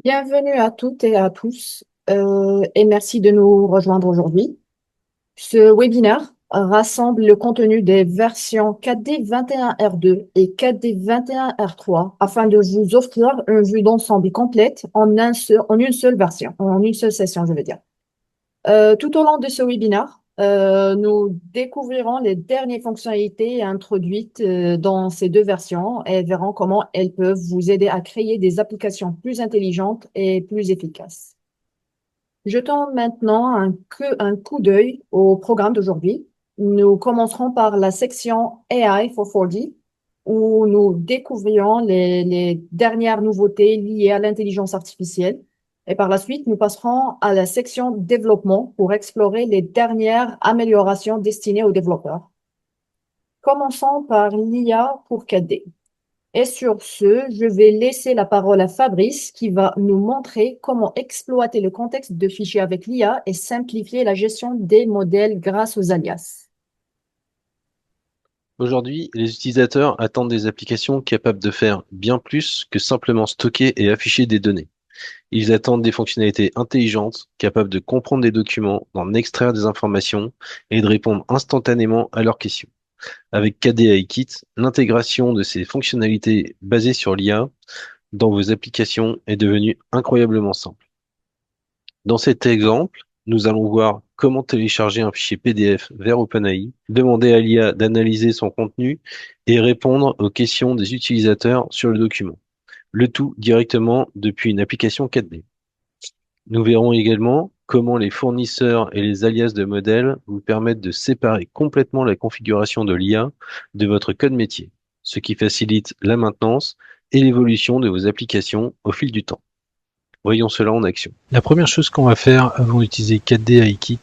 Bienvenue à toutes et à tous et merci de nous rejoindre aujourd'hui. Ce webinaire rassemble le contenu des versions 4D 21R2 et 4D 21R3 afin de vous offrir une vue d'ensemble complète en une seule version, en une seule session, je veux dire. Tout au long de ce webinaire, nous découvrirons les dernières fonctionnalités introduites dans ces deux versions et verrons comment elles peuvent vous aider à créer des applications plus intelligentes et plus efficaces. Jetons maintenant un coup d'œil au programme d'aujourd'hui. Nous commencerons par la section AI for 4D, où nous découvrirons les dernières nouveautés liées à l'intelligence artificielle. Et par la suite, nous passerons à la section développement pour explorer les dernières améliorations destinées aux développeurs. Commençons par l'IA pour 4D. Et sur ce, je vais laisser la parole à Fabrice qui va nous montrer comment exploiter le contexte de fichiers avec l'IA et simplifier la gestion des modèles grâce aux alias. Aujourd'hui, les utilisateurs attendent des applications capables de faire bien plus que simplement stocker et afficher des données. Ils attendent des fonctionnalités intelligentes, capables de comprendre des documents, d'en extraire des informations et de répondre instantanément à leurs questions. Avec KDE Kit, l'intégration de ces fonctionnalités basées sur l'IA dans vos applications est devenue incroyablement simple. Dans cet exemple, nous allons voir comment télécharger un fichier PDF vers OpenAI, demander à l'IA d'analyser son contenu et répondre aux questions des utilisateurs sur le document. Le tout directement depuis une application 4D. Nous verrons également comment les fournisseurs et les alias de modèles vous permettent de séparer complètement la configuration de l'IA de votre code métier, ce qui facilite la maintenance et l'évolution de vos applications au fil du temps. Voyons cela en action. La première chose qu'on va faire avant d'utiliser 4D AI Kit,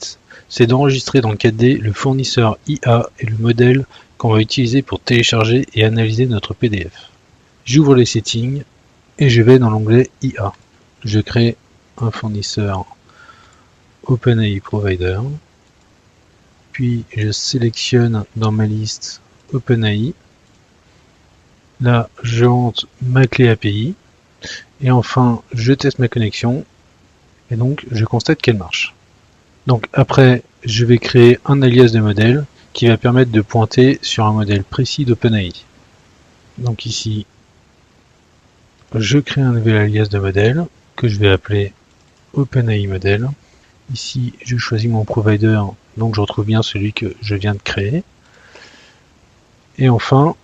c'est d'enregistrer dans 4D le fournisseur IA et le modèle qu'on va utiliser pour télécharger et analyser notre PDF. J'ouvre les settings et je vais dans l'onglet IA. Je crée un fournisseur OpenAI Provider, puis je sélectionne dans ma liste OpenAI. Là, je rentre ma clé API et enfin, je teste ma connexion. Et donc, je constate qu'elle marche. Donc après, je vais créer un alias de modèle qui va permettre de pointer sur un modèle précis d'OpenAI. Donc ici, je crée un nouvel alias de modèle que je vais appeler OpenAI modèle. Ici, je choisis mon provider, donc je retrouve bien celui que je viens de créer. Et enfin,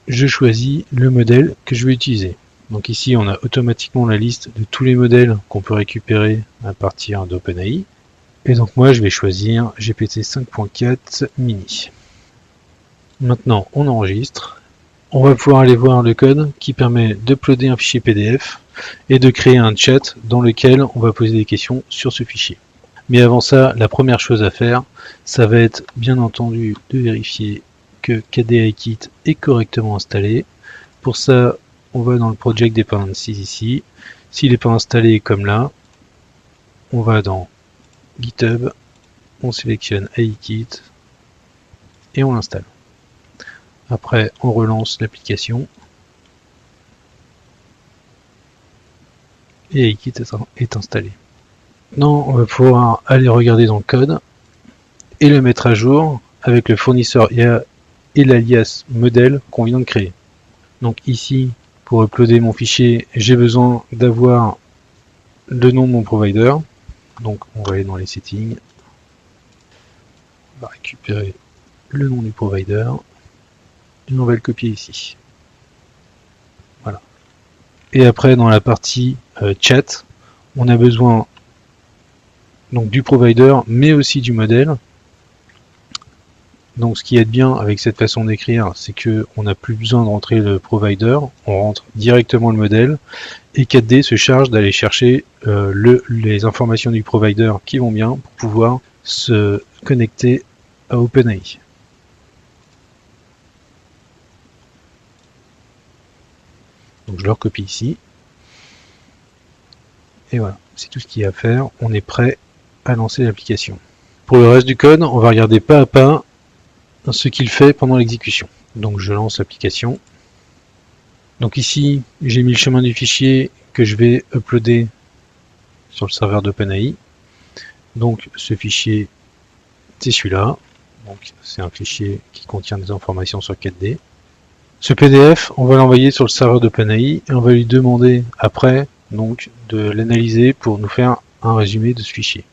je choisis le modèle que je vais utiliser. Donc ici, on a automatiquement la liste de tous les modèles qu'on peut récupérer à partir d'OpenAI. Et donc moi, je vais choisir GPT 5.4 mini. Maintenant, on enregistre. On va pouvoir aller voir le code qui permet d'uploader un fichier PDF et de créer un chat dans lequel on va poser des questions sur ce fichier. Mais avant ça, la première chose à faire, ça va être bien entendu de vérifier que KDE Kit est correctement installé. Pour ça, on va dans le Project Dependencies ici. S'il n'est pas installé comme là, on va dans GitHub, on sélectionne AIKit et on l'installe. Après, on relance l'application et AIKit est installé. Maintenant, on va pouvoir aller regarder dans le code et le mettre à jour avec le fournisseur IA et l'alias modèle qu'on vient de créer. Donc ici, pour uploader mon fichier, j'ai besoin d'avoir le nom de mon provider. Donc on va aller dans les settings, on va récupérer le nom du provider et on va le copier ici. Voilà. Et après, dans la partie chat, on a besoin donc du provider, mais aussi du modèle. Donc ce qui est bien avec cette façon d'écrire, c'est qu'on n'a plus besoin de rentrer le provider, on rentre directement le modèle, et 4D se charge d'aller chercher les informations du provider qui vont bien pour pouvoir se connecter à OpenAI. Donc je le recopie ici. Et voilà, c'est tout ce qu'il y a à faire. On est prêt à lancer l'application. Pour le reste du code, on va regarder pas à pas ce qu'il fait pendant l'exécution. Donc je lance l'application. Donc ici, j'ai mis le chemin du fichier que je vais uploader sur le serveur d'OpenAI. Donc ce fichier, c'est celui-là. Donc c'est un fichier qui contient des informations sur 4D. Ce PDF, on va l'envoyer sur le serveur d'OpenAI et on va lui demander après donc de l'analyser pour nous faire un résumé de ce fichier.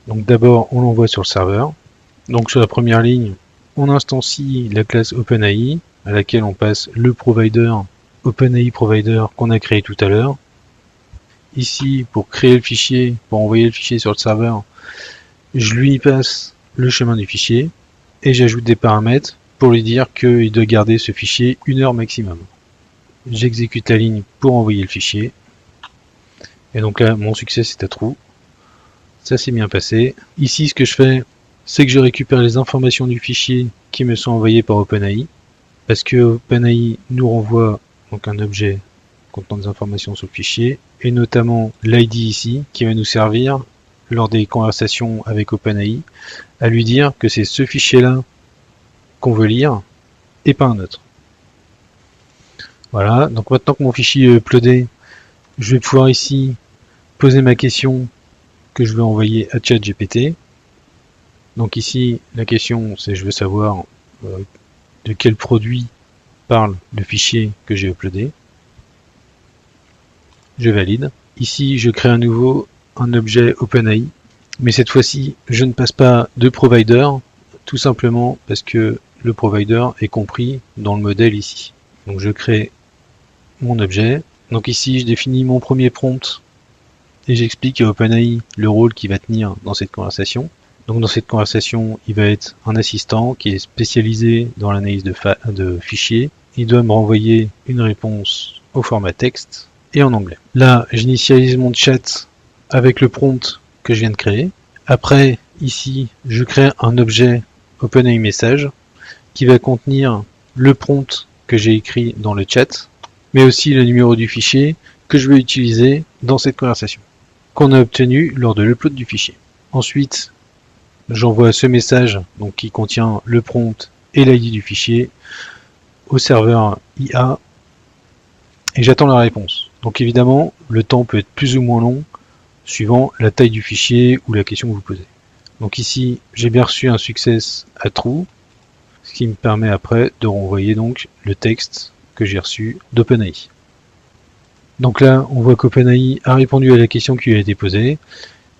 Donc d'abord, on l'envoie sur le serveur. Donc sur la première ligne, on instancie la classe OpenAI à laquelle on passe le provider OpenAI Provider qu'on a créé tout à l'heure. Ici, pour créer le fichier, pour envoyer le fichier sur le serveur, je lui passe le chemin du fichier et j'ajoute des paramètres pour lui dire qu'il doit garder ce fichier 1 heure maximum. J'exécute la ligne pour envoyer le fichier. Et donc là, mon succès c'est à true. Ça s'est bien passé. Ici, ce que je fais, c'est que je récupère les informations du fichier qui me sont envoyées par OpenAI. Parce que OpenAI nous renvoie donc un objet contenant des informations sur le fichier. Et notamment l'ID ici, qui va nous servir lors des conversations avec OpenAI à lui dire que c'est ce fichier-là qu'on veut lire et pas un autre. Voilà, donc maintenant que mon fichier est uploadé, je vais pouvoir ici poser ma question que je veux envoyer à ChatGPT. Donc ici, la question c'est je veux savoir de quel produit parle le fichier que j'ai uploadé. Je valide. Ici, je crée à nouveau un objet OpenAI, mais cette fois-ci, je ne passe pas de provider, tout simplement parce que le provider est compris dans le modèle ici. Donc je crée mon objet. Donc ici, je définis mon premier prompt et j'explique à OpenAI le rôle qu'il va tenir dans cette conversation. Donc dans cette conversation, il va être un assistant qui est spécialisé dans l'analyse de fichiers. Il doit me renvoyer une réponse au format texte et en anglais. Là, j'initialise mon chat avec le prompt que je viens de créer. Après, ici, je crée un objet OpenAI Message qui va contenir le prompt que j'ai écrit dans le chat, mais aussi le numéro du fichier que je vais utiliser dans cette conversation, qu'on a obtenu lors de l'upload du fichier. Ensuite, j'envoie ce message donc, qui contient le prompt et l'ID du fichier au serveur IA et j'attends la réponse. Donc évidemment, le temps peut être plus ou moins long suivant la taille du fichier ou la question que vous posez. Donc ici, j'ai bien reçu un success à true, ce qui me permet après de renvoyer donc le texte que j'ai reçu d'OpenAI. Donc là, on voit qu'OpenAI a répondu à la question qui lui a été posée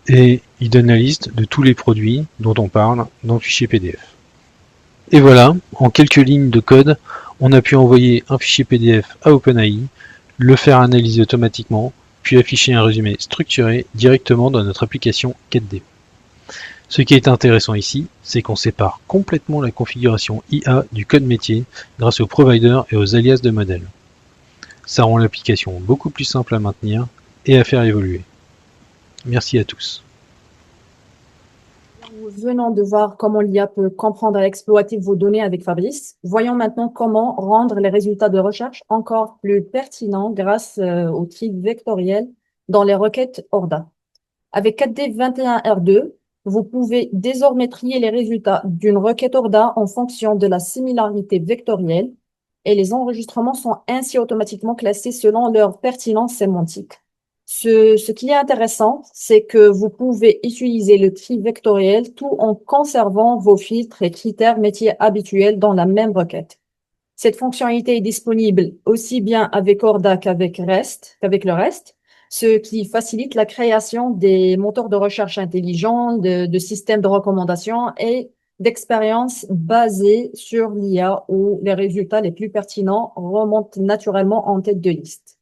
et il donne la liste de tous les produits dont on parle dans le fichier PDF. Et voilà, en quelques lignes de code, on a pu envoyer un fichier PDF à OpenAI, le faire analyser automatiquement, puis afficher un résumé structuré directement dans notre application 4D. Ce qui est intéressant ici, c'est qu'on sépare complètement la configuration IA du code métier grâce aux providers et aux alias de modèles. Ça rend l'application beaucoup plus simple à maintenir et à faire évoluer. Merci à tous. Nous venons de voir comment l'IA peut comprendre et exploiter vos données avec Fabrice. Voyons maintenant comment rendre les résultats de recherche encore plus pertinents grâce au tri vectoriel dans les requêtes ORDA. Avec 4D21R2, vous pouvez désormais trier les résultats d'une requête ORDA en fonction de la similarité vectorielle et les enregistrements sont ainsi automatiquement classés selon leur pertinence sémantique. Ce qui est intéressant, c'est que vous pouvez utiliser le tri vectoriel tout en conservant vos filtres et critères métiers habituels dans la même requête. Cette fonctionnalité est disponible aussi bien avec Orda qu'avec le reste, ce qui facilite la création des moteurs de recherche intelligents, de systèmes de recommandation et d'expériences basées sur l'IA où les résultats les plus pertinents remontent naturellement en tête de liste.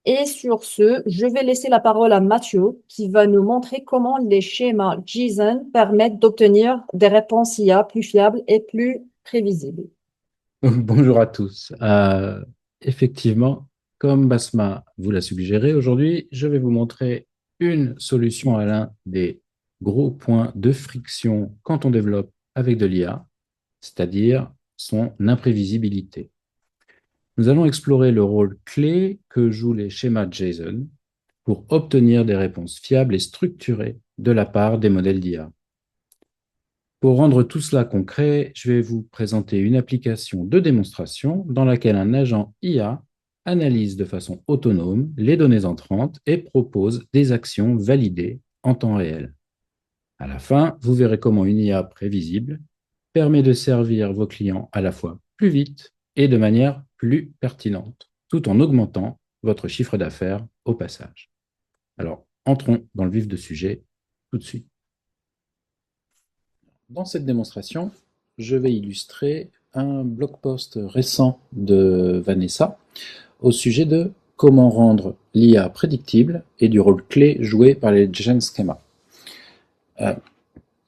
Et sur ce, je vais laisser la parole à Mathieu qui va nous montrer comment les schémas JSON permettent d'obtenir des réponses IA plus fiables et plus prévisibles. Bonjour à tous. Effectivement, comme Basma vous l'a suggéré, aujourd'hui, je vais vous montrer une solution à l'un des gros points de friction quand on développe avec de l'IA, c'est-à-dire son imprévisibilité. Nous allons explorer le rôle clé que jouent les schémas JSON pour obtenir des réponses fiables et structurées de la part des modèles d'IA. Pour rendre tout cela concret, je vais vous présenter une application de démonstration dans laquelle un agent IA analyse de façon autonome les données entrantes et propose des actions validées en temps réel. À la fin, vous verrez comment une IA prévisible permet de servir vos clients à la fois plus vite et de manière plus pertinente, tout en augmentant votre chiffre d'affaires au passage. Alors, entrons dans le vif du sujet tout de suite. Dans cette démonstration, je vais illustrer un blog post récent de Vanessa au sujet de comment rendre l'IA prédictible et du rôle clé joué par les JSON Schema.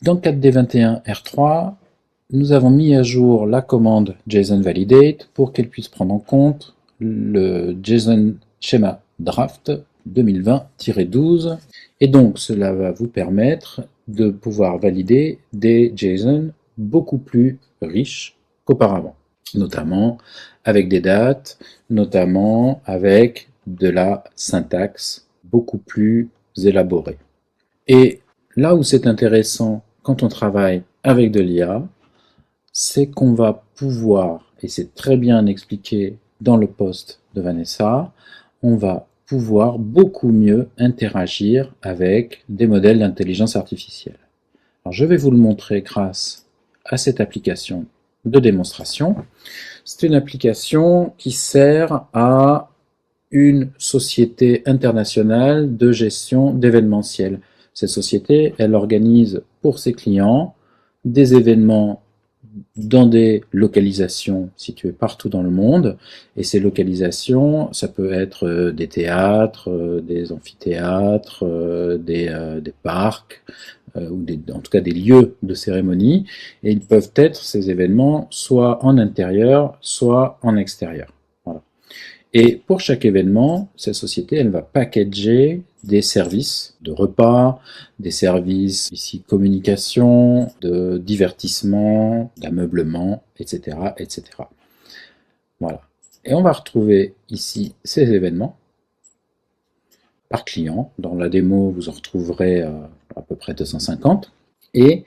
Dans 4D21R3, nous avons mis à jour la commande JSON Validate pour qu'elle puisse prendre en compte le JSON Schema Draft 2020-12 et donc cela va vous permettre de pouvoir valider des JSON beaucoup plus riches qu'auparavant, notamment avec des dates, notamment avec de la syntaxe beaucoup plus élaborée. Et là où c'est intéressant quand on travaille avec de l'IA, c'est qu'on va pouvoir, et c'est très bien expliqué dans le post de Vanessa, on va pouvoir beaucoup mieux interagir avec des modèles d'intelligence artificielle. Alors, je vais vous le montrer grâce à cette application de démonstration. C'est une application qui sert à une société internationale de gestion d'événementiel. Cette société, elle organise pour ses clients des événements dans des localisations situées partout dans le monde, et ces localisations, ça peut être des théâtres, des amphithéâtres, des parcs, ou en tout cas des lieux de cérémonie, et ils peuvent être ces événements soit en intérieur, soit en extérieur. Voilà. Et pour chaque événement, cette société, elle va packager des services de repas, des services ici communication, de divertissement, d'ameublement, etc., etc. Voilà. Et on va retrouver ici ces événements par client. Dans la démo, vous en retrouverez à peu près 250. Et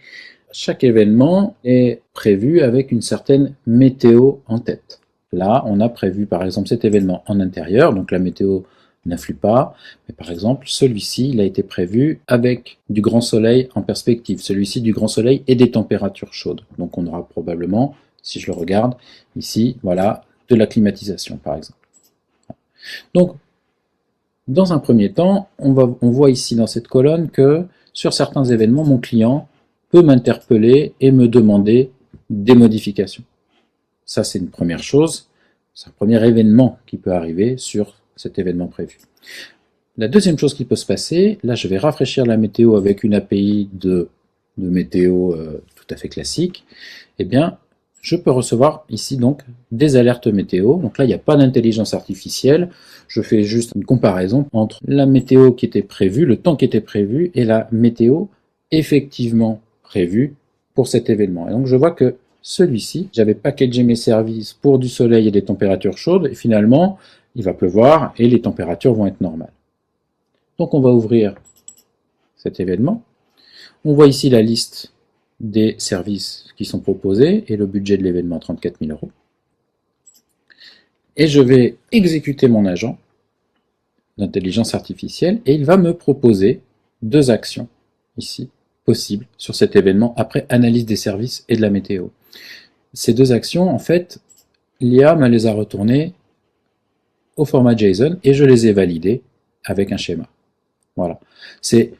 chaque événement est prévu avec une certaine météo en tête. Là, on a prévu par exemple cet événement en intérieur, donc la météo n'influe pas, mais par exemple celui-ci, il a été prévu avec du grand soleil en perspective, celui-ci du grand soleil et des températures chaudes. Donc on aura probablement, si je le regarde ici, voilà, de la climatisation par exemple. Donc, dans un premier temps, on voit ici dans cette colonne que sur certains événements, mon client peut m'interpeller et me demander des modifications. Ça, c'est une première chose, c'est un premier événement qui peut arriver sur cet événement prévu. La deuxième chose qui peut se passer, là je vais rafraîchir la météo avec une API de météo tout à fait classique, eh bien je peux recevoir ici donc des alertes météo. Donc là il n'y a pas d'intelligence artificielle, je fais juste une comparaison entre la météo qui était prévue, le temps qui était prévu et la météo effectivement prévue pour cet événement. Et donc je vois que celui-ci, j'avais packagé mes services pour du soleil et des températures chaudes, et finalement, il va pleuvoir et les températures vont être normales. Donc on va ouvrir cet événement. On voit ici la liste des services qui sont proposés et le budget de l'événement 34 000 €. Et je vais exécuter mon agent d'intelligence artificielle et il va me proposer deux actions ici possibles sur cet événement après analyse des services et de la météo. Ces deux actions, en fait, l'IA me les a retournées au format JSON et je les ai validées avec un schéma. Voilà. C'est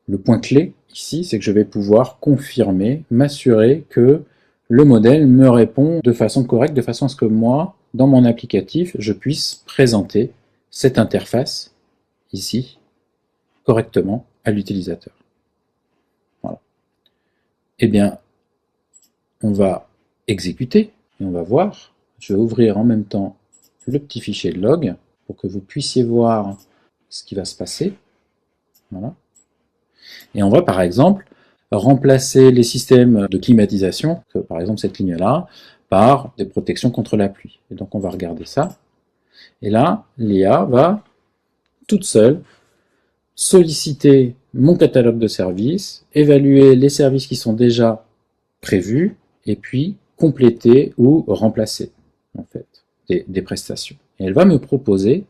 le point clé ici, c'est que je vais pouvoir confirmer, m'assurer que le modèle me répond de façon correcte, de façon à ce que moi, dans mon applicatif, je puisse présenter cette interface ici correctement à l'utilisateur. Voilà. Eh bien, on va exécuter et on va voir. Je vais ouvrir en même temps le petit fichier de log pour que vous puissiez voir ce qui va se passer. Voilà. Et on va par exemple remplacer les systèmes de climatisation, que par exemple cette ligne-là, par des protections contre la pluie. Et donc on va regarder ça. Et là, l'IA va toute seule solliciter mon catalogue de services, évaluer les services qui sont déjà prévus, et puis compléter ou remplacer en fait des prestations. Et elle va me proposer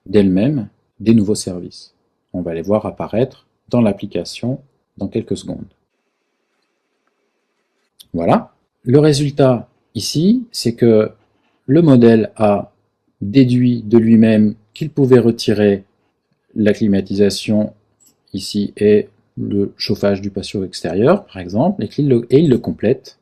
d'elle-même des nouveaux services. On va les voir apparaître dans l'application dans quelques secondes. Voilà. Le résultat ici, c'est que le modèle a déduit de lui-même qu'il pouvait retirer la climatisation ici et le chauffage du patio extérieur, par exemple, et il le complète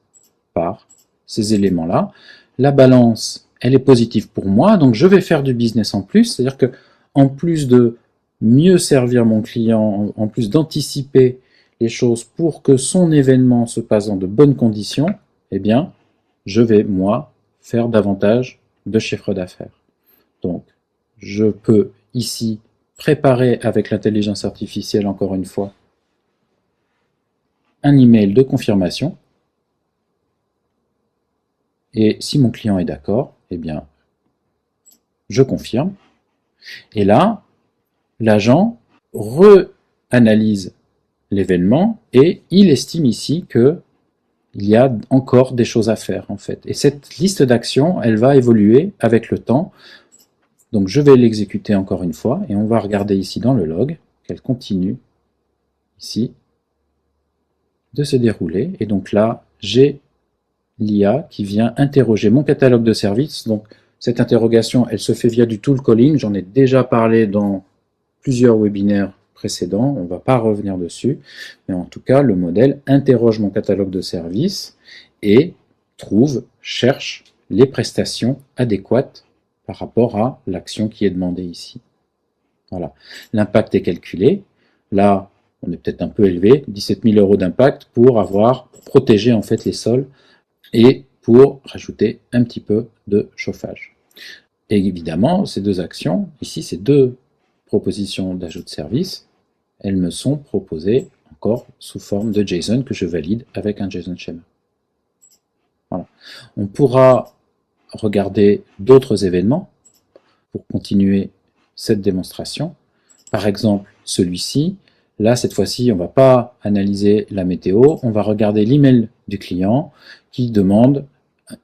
par ces éléments-là. La balance, elle est positive pour moi, donc je vais faire du business en plus, c'est-à-dire que en plus de mieux servir mon client, en plus d'anticiper les choses pour que son événement se passe dans de bonnes conditions, eh bien, je vais, moi, faire davantage de chiffre d'affaires. Donc, je peux ici préparer avec l'intelligence artificielle, encore une fois, un email de confirmation. Et si mon client est d'accord, eh bien, je confirme. Et là, l'agent re-analyse l'événement et il estime ici que il y a encore des choses à faire en fait. Et cette liste d'actions, elle va évoluer avec le temps. Donc je vais l'exécuter encore une fois et on va regarder ici dans le log qu'elle continue ici de se dérouler. Et donc là, j'ai l'IA qui vient interroger mon catalogue de services. Donc cette interrogation, elle se fait via du tool calling. J'en ai déjà parlé dans plusieurs webinaires précédents, on ne va pas revenir dessus, mais en tout cas, le modèle interroge mon catalogue de services et cherche les prestations adéquates par rapport à l'action qui est demandée ici. Voilà. L'impact est calculé. Là, on est peut-être un peu élevé, 17 000 € d'impact pour avoir protégé en fait les sols et pour rajouter un petit peu de chauffage. Et évidemment, ces deux actions, ici, ces deux propositions d'ajout de service, elles me sont proposées encore sous forme de JSON que je valide avec un JSON Schema. Voilà. On pourra regarder d'autres événements pour continuer cette démonstration. Par exemple, celui-ci. Là, cette fois-ci, on ne va pas analyser la météo, on va regarder l'email du client qui demande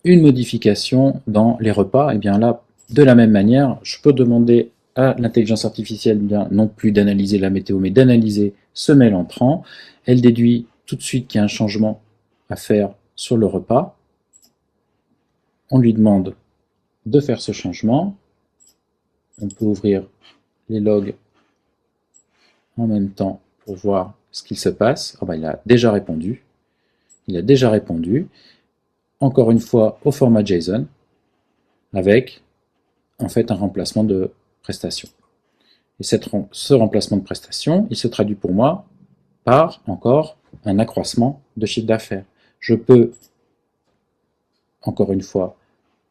une modification dans les repas. Et bien là, de la même manière, je peux demander à l'intelligence artificielle bien non plus d'analyser la météo, mais d'analyser ce mail entrant. Elle déduit tout de suite qu'il y a un changement à faire sur le repas. On lui demande de faire ce changement. On peut ouvrir les logs en même temps pour voir ce qu'il se passe. Oh ben, il a déjà répondu. Il a déjà répondu. Encore une fois au format JSON avec en fait un remplacement de prestation. Et ce remplacement de prestation, il se traduit pour moi par encore un accroissement de chiffre d'affaires. Je peux, encore une fois,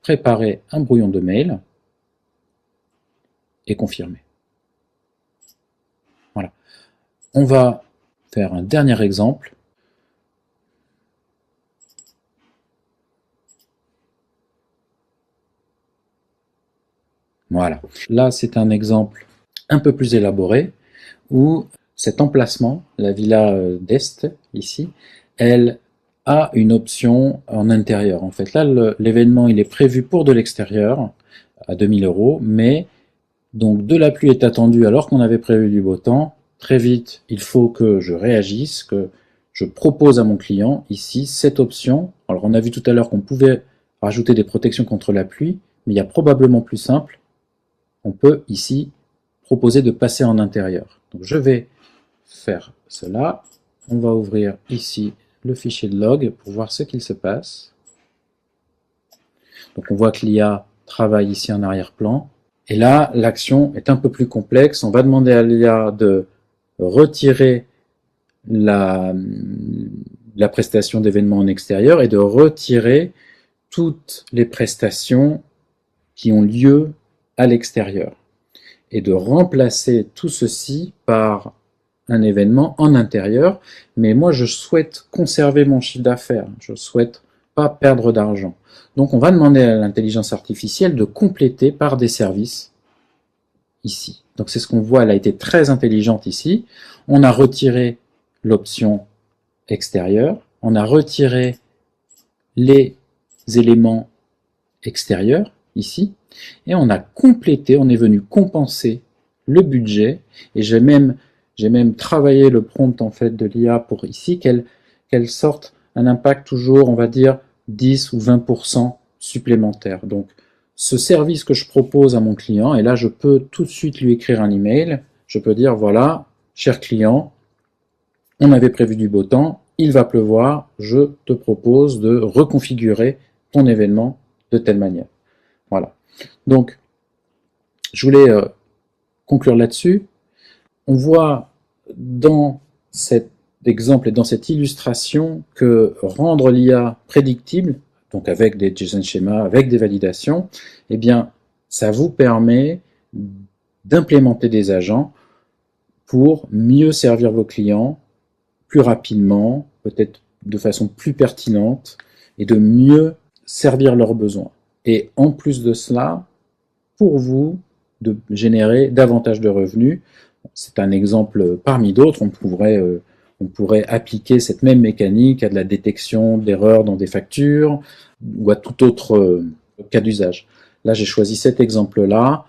préparer un brouillon de mail et confirmer. Voilà. On va faire un dernier exemple. Voilà. Là, c'est un exemple un peu plus élaboré où cet emplacement, la villa d'Est, ici, elle a une option en intérieur. En fait, là, l'événement, il est prévu pour de l'extérieur, à 2000 €, mais donc de la pluie est attendue alors qu'on avait prévu du beau temps. Très vite, il faut que je réagisse, que je propose à mon client ici cette option. Alors, on a vu tout à l'heure qu'on pouvait rajouter des protections contre la pluie, mais il y a probablement plus simple. On peut ici proposer de passer en intérieur. Donc je vais faire cela. On va ouvrir ici le fichier de log pour voir ce qu'il se passe. Donc on voit que l'IA travaille ici en arrière-plan. Et là, l'action est un peu plus complexe. On va demander à l'IA de retirer la prestation d'événement en extérieur et de retirer toutes les prestations qui ont lieu à l'extérieur et de remplacer tout ceci par un événement en intérieur. Mais moi, je souhaite conserver mon chiffre d'affaires. Je souhaite pas perdre d'argent. Donc, on va demander à l'intelligence artificielle de compléter par des services ici. Donc, c'est ce qu'on voit. Elle a été très intelligente ici. On a retiré l'option extérieure. On a retiré les éléments extérieurs. ici, et on a complété, on est venu compenser le budget, et j'ai même travaillé le prompt en fait de l'IA pour ici qu'elle sorte un impact toujours, on va dire, 10 ou 20% supplémentaire. Donc, ce service que je propose à mon client, et là, je peux tout de suite lui écrire un email. Je peux dire, voilà, cher client, on avait prévu du beau temps, il va pleuvoir, je te propose de reconfigurer ton événement de telle manière. Voilà. Donc, je voulais conclure là-dessus. On voit dans cet exemple et dans cette illustration que rendre l'IA prédictible, donc avec des JSON schémas, avec des validations, eh bien, ça vous permet d'implémenter des agents pour mieux servir vos clients plus rapidement, peut-être de façon plus pertinente et de mieux servir leurs besoins. Et en plus de cela, pour vous, de générer davantage de revenus. C'est un exemple parmi d'autres. On pourrait appliquer cette même mécanique à de la détection d'erreurs dans des factures ou à tout autre cas d'usage. Là, j'ai choisi cet exemple-là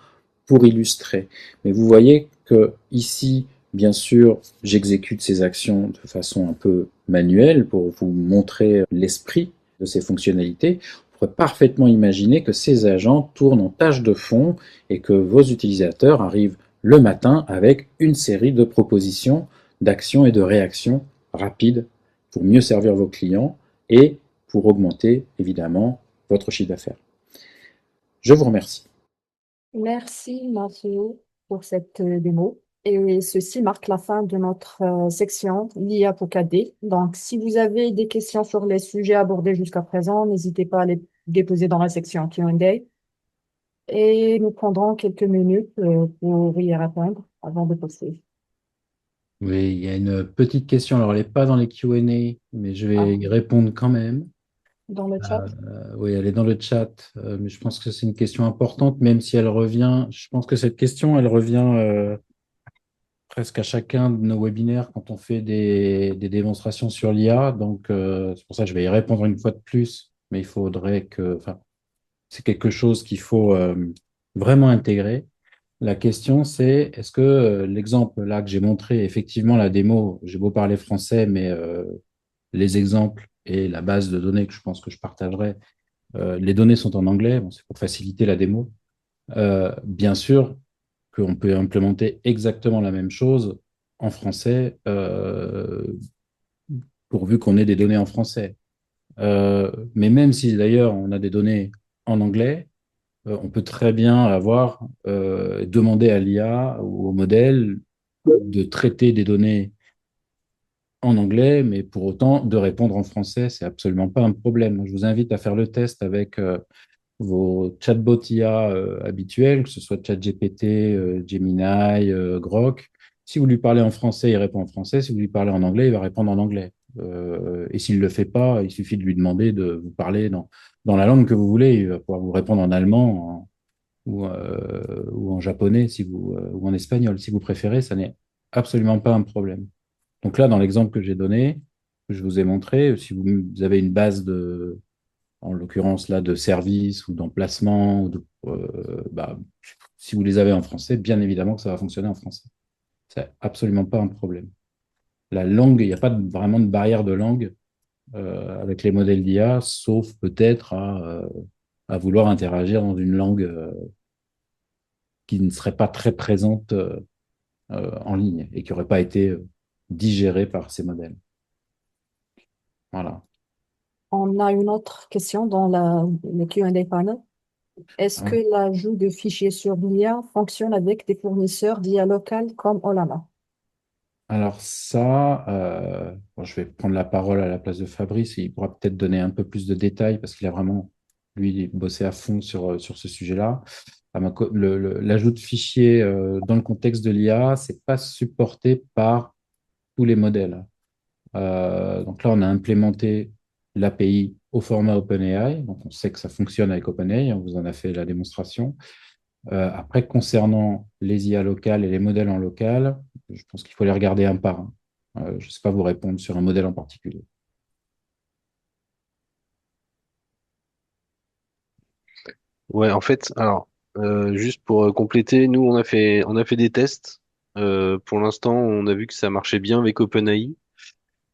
pour illustrer. Mais vous voyez que ici, bien sûr, j'exécute ces actions de façon un peu manuelle pour vous montrer l'esprit de ces fonctionnalités. On pourrait parfaitement imaginer que ces agents tournent en tâche de fond et que vos utilisateurs arrivent le matin avec une série de propositions, d'actions et de réactions rapides pour mieux servir vos clients et pour augmenter évidemment votre chiffre d'affaires. Je vous remercie. Merci, Mathieu, pour cette démo. Et ceci marque la fin de notre section l'IA pour 4D. Donc, si vous avez des questions sur les sujets abordés jusqu'à présent, n'hésitez pas à les déposer dans la section Q&A. Et nous prendrons quelques minutes pour y répondre avant de passer. Oui, il y a une petite question. Alors, elle n'est pas dans les Q&A, mais je vais y répondre quand même. Dans le chat. Oui, elle est dans le chat, mais je pense que c'est une question importante, même si elle revient. Je pense que cette question, elle revient presque à chacun de nos webinaires quand on fait des démonstrations sur l'IA. Donc, c'est pour ça que je vais y répondre une fois de plus, mais il faudrait que, enfin, c'est quelque chose qu'il faut vraiment intégrer. La question, c'est est-ce que l'exemple là que j'ai montré, effectivement, la démo, j'ai beau parler français, mais les exemples et la base de données que je pense que je partagerai, les données sont en anglais, bon, c'est pour faciliter la démo. Bien sûr qu'on peut implémenter exactement la même chose en français, pourvu qu'on ait des données en français. Mais même si d'ailleurs on a des données en anglais, on peut très bien demander à l'IA ou au modèle de traiter des données en anglais, mais pour autant de répondre en français, c'est absolument pas un problème. Je vous invite à faire le test avec vos chatbots IA habituels, que ce soit ChatGPT, Gemini, Grok. Si vous lui parlez en français, il répond en français. Si vous lui parlez en anglais, il va répondre en anglais. Et s'il ne le fait pas, il suffit de lui demander de vous parler dans la langue que vous voulez. Il va pouvoir vous répondre en allemand ou en japonais ou en espagnol. Si vous préférez, ça n'est absolument pas un problème. Donc là, dans l'exemple que j'ai donné, que je vous ai montré, si vous avez une base en l'occurrence là, de services ou d'emplacement, si vous les avez en français, bien évidemment que ça va fonctionner en français. C'est absolument pas un problème. La langue, il n'y a pas vraiment de barrière de langue avec les modèles d'IA, sauf peut-être à vouloir interagir dans une langue qui ne serait pas très présente en ligne et qui n'aurait pas été digérée par ces modèles. Voilà. On a une autre question dans le Q&A panel. Est-ce que l'ajout de fichiers sur l'IA fonctionne avec des fournisseurs d'IA local comme Olama? Alors ça, je vais prendre la parole à la place de Fabrice et il pourra peut-être donner un peu plus de détails parce qu'il a vraiment, lui, bossé à fond sur ce sujet-là. L'ajout de fichiers dans le contexte de l'IA, c'est pas supporté par tous les modèles. Donc là, on a implémenté l'API au format OpenAI. Donc on sait que ça fonctionne avec OpenAI, on vous en a fait la démonstration. Après, concernant les IA locales et les modèles en local, je pense qu'il faut les regarder un par un. Je ne sais pas vous répondre sur un modèle en particulier. Ouais, en fait, alors, juste pour compléter, nous, on a fait des tests. Pour l'instant, on a vu que ça marchait bien avec OpenAI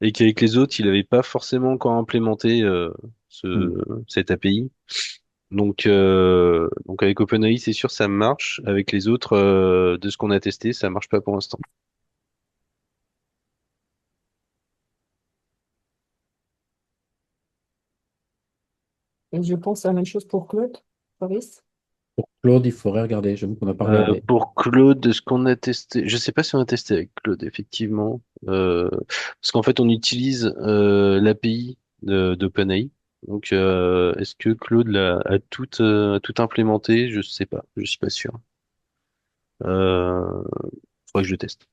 et qu'avec les autres, il n'avait pas forcément encore implémenté Hmm. cette API. Donc avec OpenAI, c'est sûr, ça marche. Avec les autres, de ce qu'on a testé, ça marche pas pour l'instant. Et je pense la même chose pour Claude, Fabrice. Pour Claude, il faudrait regarder. J'avoue qu'on n'a pas regardé. Pour Claude, de ce qu'on a testé, je sais pas si on a testé avec Claude, effectivement, parce qu'en fait, on utilise l'API d'OpenAI. Donc, est-ce que Claude a tout implémenté? Je sais pas, je suis pas sûr. Euh, Faudrait que je le teste.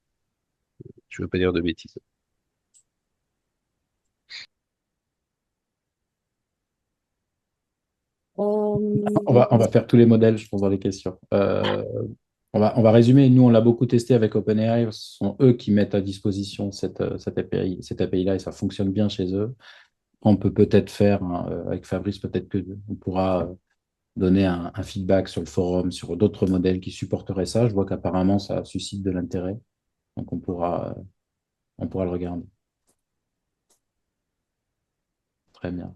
Je veux pas dire de bêtises. On va faire tous les modèles, je pense, dans les questions. On va résumer. Nous, on l'a beaucoup testé avec OpenAI. Ce sont eux qui mettent à disposition cette API-là et ça fonctionne bien chez eux. On peut peut-être faire, hein, avec Fabrice, peut-être que on pourra donner un feedback sur le forum, sur d'autres modèles qui supporteraient ça. Je vois qu'apparemment, ça suscite de l'intérêt. Donc, on pourra le regarder. Très bien.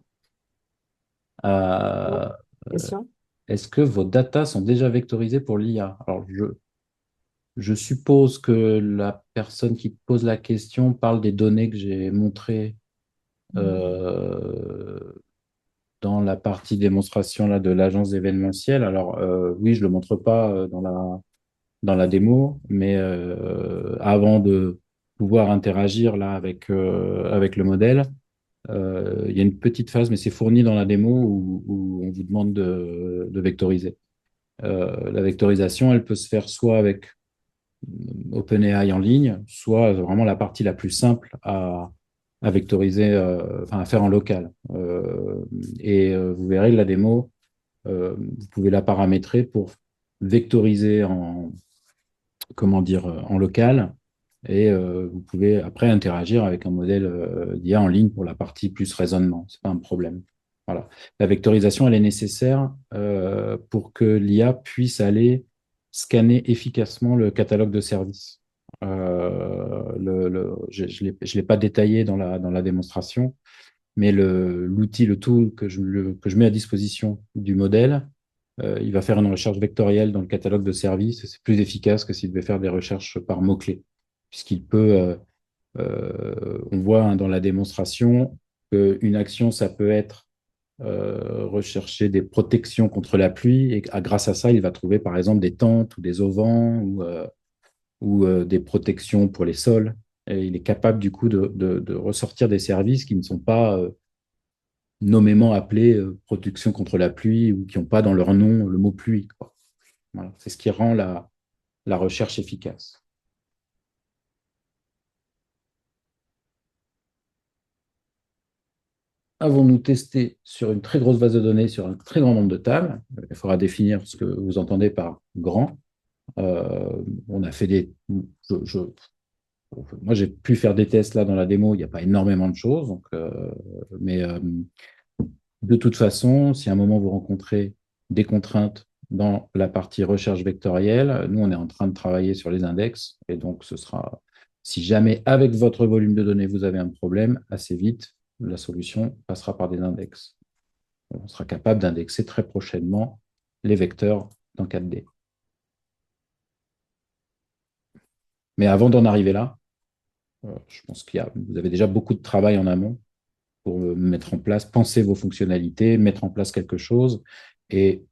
Ouais. Euh, Question? Est-ce que vos datas sont déjà vectorisées pour l'IA? Alors, je suppose que la personne qui pose la question parle des données que j'ai montrées euh, dans la partie démonstration là, de l'agence événementielle. Alors, oui, je ne le montre pas dans la démo, mais avant de pouvoir interagir là avec le modèle, il y a une petite phase, mais c'est fourni dans la démo où on vous demande de vectoriser. La vectorisation, elle peut se faire soit avec OpenAI en ligne, soit vraiment la partie la plus simple à vectoriser, enfin à faire en local. Vous verrez la démo, vous pouvez la paramétrer pour vectoriser comment dire, en local. Et vous pouvez après interagir avec un modèle d'IA en ligne pour la partie plus raisonnement. C'est pas un problème. Voilà. La vectorisation, elle est nécessaire pour que l'IA puisse aller scanner efficacement le catalogue de services. Je ne l'ai pas détaillé dans la démonstration, mais l'outil, le tool que je mets à disposition du modèle, il va faire une recherche vectorielle dans le catalogue de services. C'est plus efficace que s'il devait faire des recherches par mots-clés, puisqu'il peut, on voit hein, dans la démonstration qu'une action, ça peut être rechercher des protections contre la pluie, et grâce à ça, il va trouver par exemple des tentes ou des auvents ou des protections pour les sols. Et il est capable du coup de ressortir des services qui ne sont pas nommément appelés protection contre la pluie ou qui n'ont pas dans leur nom le mot pluie, quoi. Voilà. C'est ce qui rend la recherche efficace. Avons-nous testé sur une très grosse base de données, sur un très grand nombre de tables? Il faudra définir ce que vous entendez par grand. On a fait moi, j'ai pu faire des tests là dans la démo. Il n'y a pas énormément de choses. Donc, mais de toute façon, si à un moment vous rencontrez des contraintes dans la partie recherche vectorielle, nous, on est en train de travailler sur les index. Et donc, ce sera, si jamais avec votre volume de données, vous avez un problème, assez vite, la solution passera par des index. On sera capable d'indexer très prochainement les vecteurs dans 4D. Mais avant d'en arriver là, je pense vous avez déjà beaucoup de travail en amont pour mettre en place, penser vos fonctionnalités, mettre en place quelque chose. Et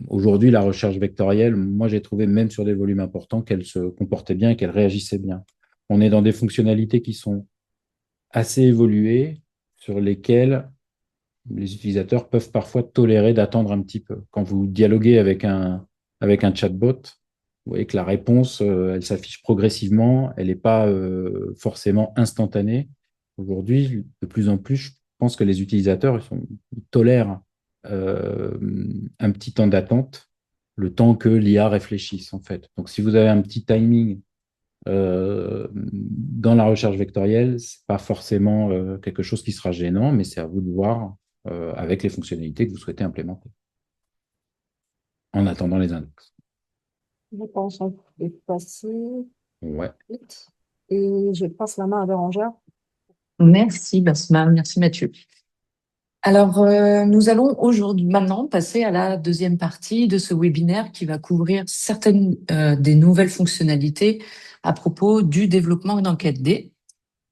aujourd'hui, la recherche vectorielle, moi, j'ai trouvé même sur des volumes importants qu'elle se comportait bien et qu'elle réagissait bien. On est dans des fonctionnalités qui sont assez évoluées, sur lesquelles les utilisateurs peuvent parfois tolérer d'attendre un petit peu. Quand vous dialoguez avec un chatbot, vous voyez que la réponse, elle s'affiche progressivement, elle n'est pas forcément instantanée. Aujourd'hui, de plus en plus, je pense que les utilisateurs ils tolèrent euh, un petit temps d'attente, le temps que l'IA réfléchisse, en fait. Donc, si vous avez un petit timing dans la recherche vectorielle, ce n'est pas forcément quelque chose qui sera gênant, mais c'est à vous de voir avec les fonctionnalités que vous souhaitez implémenter. en attendant les index. Je pense qu'on peut passer Ouais. vite. Et je passe la main à Bérangère. Merci Basma, merci Mathieu. Alors, nous allons aujourd'hui maintenant passer à la deuxième partie de ce webinaire qui va couvrir certaines des nouvelles fonctionnalités à propos du développement dans 4D.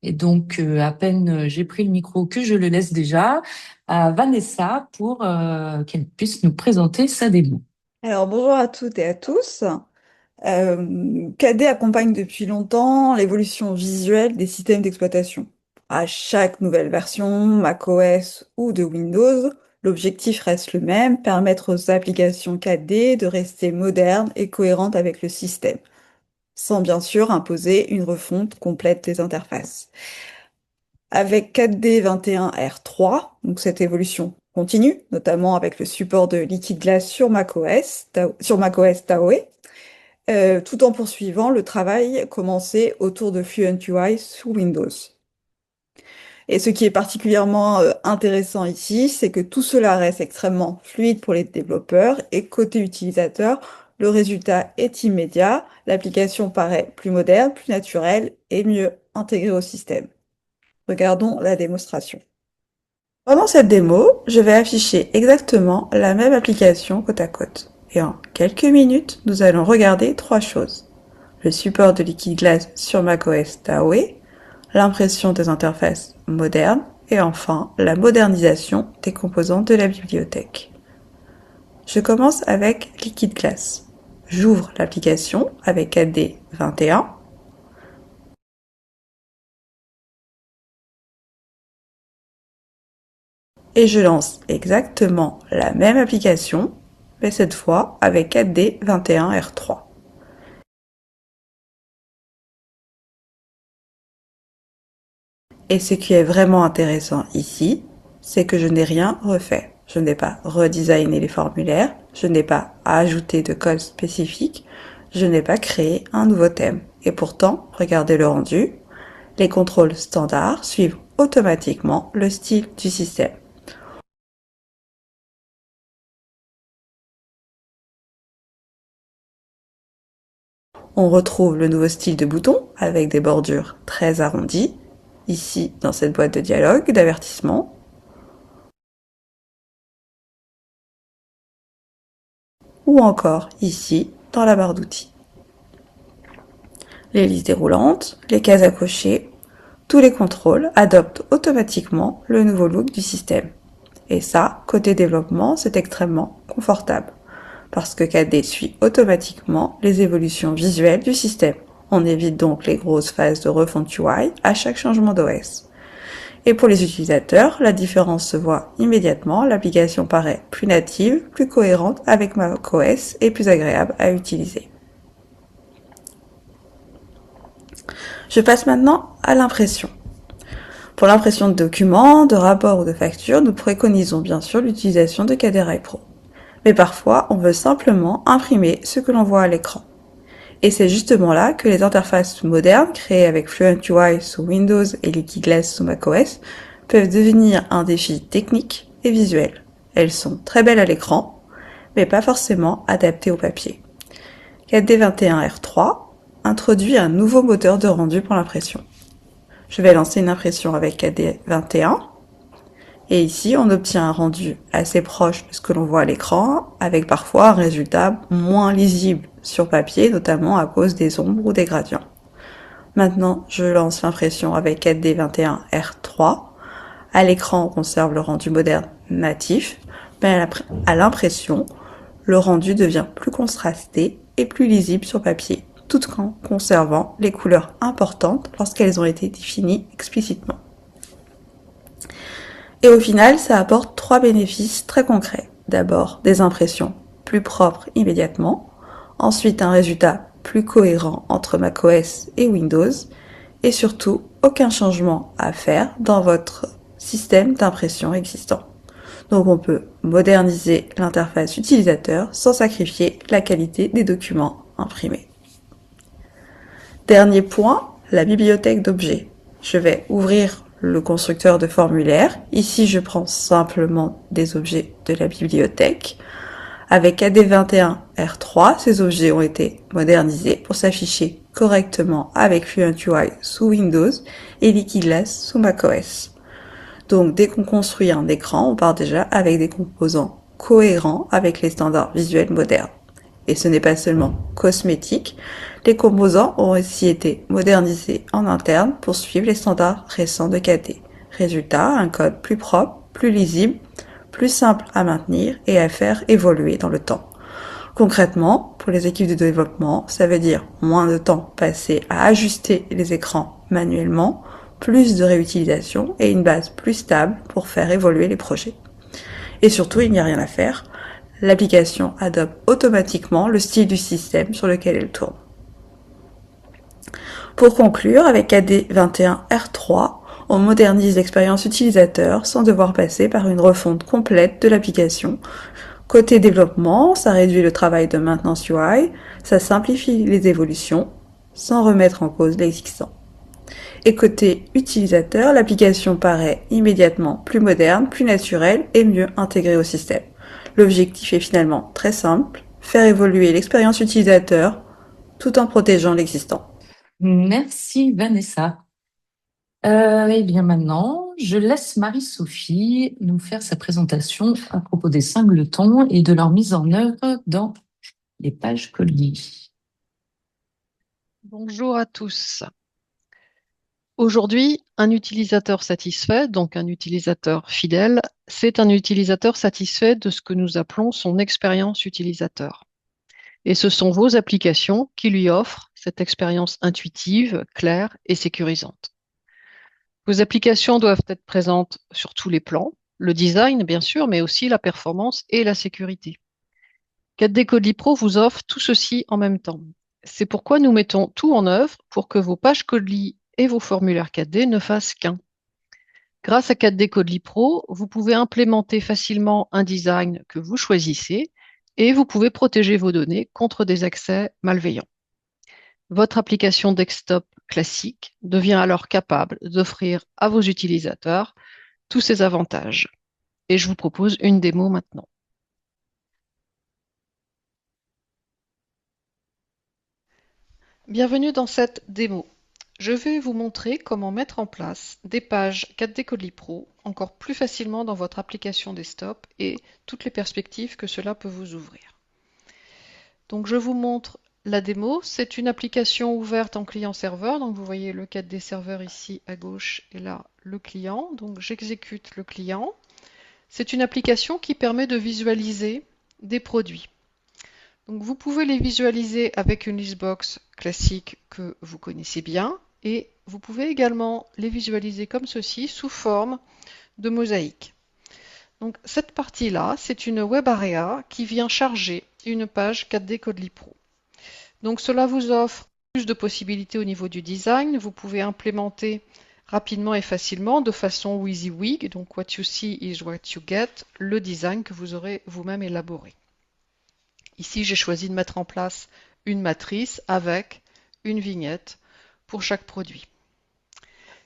Et donc, à peine j'ai pris le micro que je le laisse déjà à Vanessa pour qu'elle puisse nous présenter sa démo. Alors, bonjour à toutes et à tous. KD accompagne depuis longtemps l'évolution visuelle des systèmes d'exploitation. À chaque nouvelle version, macOS ou de Windows, l'objectif reste le même, permettre aux applications 4D de rester modernes et cohérentes avec le système, sans bien sûr imposer une refonte complète des interfaces. Avec 4D 21R3, donc cette évolution continue, notamment avec le support de Liquid Glass sur macOS Tahoe, tout en poursuivant le travail commencé autour de Fluent UI sous Windows. Et ce qui est particulièrement intéressant ici, c'est que tout cela reste extrêmement fluide pour les développeurs et côté utilisateur, le résultat est immédiat, l'application paraît plus moderne, plus naturelle et mieux intégrée au système. Regardons la démonstration. Pendant cette démo, je vais afficher exactement la même application côte à côte. Et en quelques minutes, nous allons regarder trois choses. Le support de Liquid Glass sur macOS Tahoe, l'impression des interfaces modernes, et enfin, la modernisation des composants de la bibliothèque. Je commence avec Liquid Glass. J'ouvre l'application avec 4D 21. Et je lance exactement la même application, mais cette fois avec 4D 21R3. Et ce qui est vraiment intéressant ici, c'est que je n'ai rien refait. Je n'ai pas redesigné les formulaires, je n'ai pas ajouté de code spécifique, je n'ai pas créé un nouveau thème. Et pourtant, regardez le rendu, les contrôles standards suivent automatiquement le style du système. On retrouve le nouveau style de bouton avec des bordures très arrondies, ici dans cette boîte de dialogue d'avertissement. Ou encore ici dans la barre d'outils. Les listes déroulantes, les cases à cocher, tous les contrôles adoptent automatiquement le nouveau look du système. Et ça, côté développement, c'est extrêmement confortable, parce que 4D suit automatiquement les évolutions visuelles du système. On évite donc les grosses phases de refonte UI à chaque changement d'OS. Et pour les utilisateurs, la différence se voit immédiatement, l'application paraît plus native, plus cohérente avec macOS et plus agréable à utiliser. Je passe maintenant à l'impression. Pour l'impression de documents, de rapports ou de factures, nous préconisons bien sûr l'utilisation de KDRI Pro. Mais parfois, on veut simplement imprimer ce que l'on voit à l'écran. Et c'est justement là que les interfaces modernes, créées avec Fluent UI sous Windows et Liquid Glass sous macOS, peuvent devenir un défi technique et visuel. Elles sont très belles à l'écran, mais pas forcément adaptées au papier. 4D21R3 introduit un nouveau moteur de rendu pour l'impression. Je vais lancer une impression avec 4D21. Et ici, on obtient un rendu assez proche de ce que l'on voit à l'écran, avec parfois un résultat moins lisible sur papier, notamment à cause des ombres ou des gradients. Maintenant, je lance l'impression avec 4D21R3. À l'écran, on conserve le rendu moderne natif, mais à l'impression, le rendu devient plus contrasté et plus lisible sur papier, tout en conservant les couleurs importantes lorsqu'elles ont été définies explicitement. Et au final, ça apporte trois bénéfices très concrets. D'abord, des impressions plus propres immédiatement. Ensuite, un résultat plus cohérent entre macOS et Windows. Et surtout, aucun changement à faire dans votre système d'impression existant. Donc on peut moderniser l'interface utilisateur sans sacrifier la qualité des documents imprimés. Dernier point, la bibliothèque d'objets. Je vais ouvrir le constructeur de formulaire. Ici, je prends simplement des objets de la bibliothèque. Avec KD21R3, ces objets ont été modernisés pour s'afficher correctement avec FluentUI sous Windows et Liquidless sous macOS. Donc dès qu'on construit un écran, on part déjà avec des composants cohérents avec les standards visuels modernes. Et ce n'est pas seulement cosmétique, les composants ont aussi été modernisés en interne pour suivre les standards récents de KD. Résultat, un code plus propre, plus lisible, plus simple à maintenir et à faire évoluer dans le temps. Concrètement, pour les équipes de développement, ça veut dire moins de temps passé à ajuster les écrans manuellement, plus de réutilisation et une base plus stable pour faire évoluer les projets. Et surtout, il n'y a rien à faire. L'application adopte automatiquement le style du système sur lequel elle tourne. Pour conclure, avec KD21R3, on modernise l'expérience utilisateur sans devoir passer par une refonte complète de l'application. Côté développement, ça réduit le travail de maintenance UI, ça simplifie les évolutions sans remettre en cause l'existant. Et côté utilisateur, l'application paraît immédiatement plus moderne, plus naturelle et mieux intégrée au système. L'objectif est finalement très simple, faire évoluer l'expérience utilisateur tout en protégeant l'existant. Merci Vanessa. Eh bien maintenant, je laisse Marie-Sophie nous faire sa présentation à propos des singletons et de leur mise en œuvre dans les pages Codely. Bonjour à tous. Aujourd'hui, un utilisateur satisfait, donc un utilisateur fidèle, c'est un utilisateur satisfait de ce que nous appelons son expérience utilisateur. Et ce sont vos applications qui lui offrent cette expérience intuitive, claire et sécurisante. Vos applications doivent être présentes sur tous les plans, le design bien sûr, mais aussi la performance et la sécurité. 4D Codely Pro vous offre tout ceci en même temps. C'est pourquoi nous mettons tout en œuvre pour que vos pages Codely et vos formulaires 4D ne fassent qu'un. Grâce à 4D Codely Pro, vous pouvez implémenter facilement un design que vous choisissez et vous pouvez protéger vos données contre des accès malveillants. Votre application desktop classique devient alors capable d'offrir à vos utilisateurs tous ces avantages. Et je vous propose une démo maintenant. Bienvenue dans cette démo. Je vais vous montrer comment mettre en place des pages 4D Codely Pro encore plus facilement dans votre application desktop et toutes les perspectives que cela peut vous ouvrir. Donc je vous montre la démo. C'est une application ouverte en client-serveur. Donc vous voyez le 4D serveur ici à gauche et là le client. Donc j'exécute le client. C'est une application qui permet de visualiser des produits. Donc vous pouvez les visualiser avec une listbox classique que vous connaissez bien et vous pouvez également les visualiser comme ceci sous forme de mosaïque. Donc cette partie-là, c'est une web area qui vient charger une page 4D Codely Pro. Donc cela vous offre plus de possibilités au niveau du design. Vous pouvez implémenter rapidement et facilement de façon WYSIWYG, donc what you see is what you get, le design que vous aurez vous-même élaboré. Ici, j'ai choisi de mettre en place une matrice avec une vignette pour chaque produit.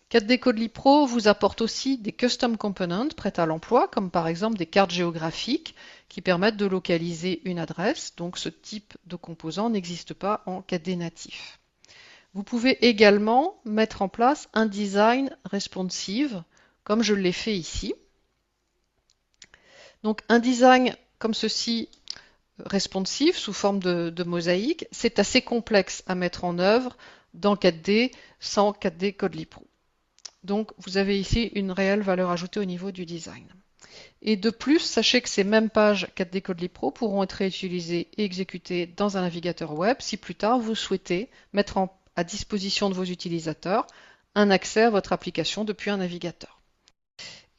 4D Codely Pro vous apporte aussi des custom components prêts à l'emploi, comme par exemple des cartes géographiques qui permettent de localiser une adresse. Donc ce type de composant n'existe pas en 4D natif. Vous pouvez également mettre en place un design responsive, comme je l'ai fait ici. Donc un design comme ceci, responsive sous forme de mosaïque, c'est assez complexe à mettre en œuvre dans 4D sans 4D Codely Pro. Donc vous avez ici une réelle valeur ajoutée au niveau du design. Et de plus, sachez que ces mêmes pages 4D Codely Pro pourront être réutilisées et exécutées dans un navigateur web si plus tard vous souhaitez mettre à disposition de vos utilisateurs un accès à votre application depuis un navigateur.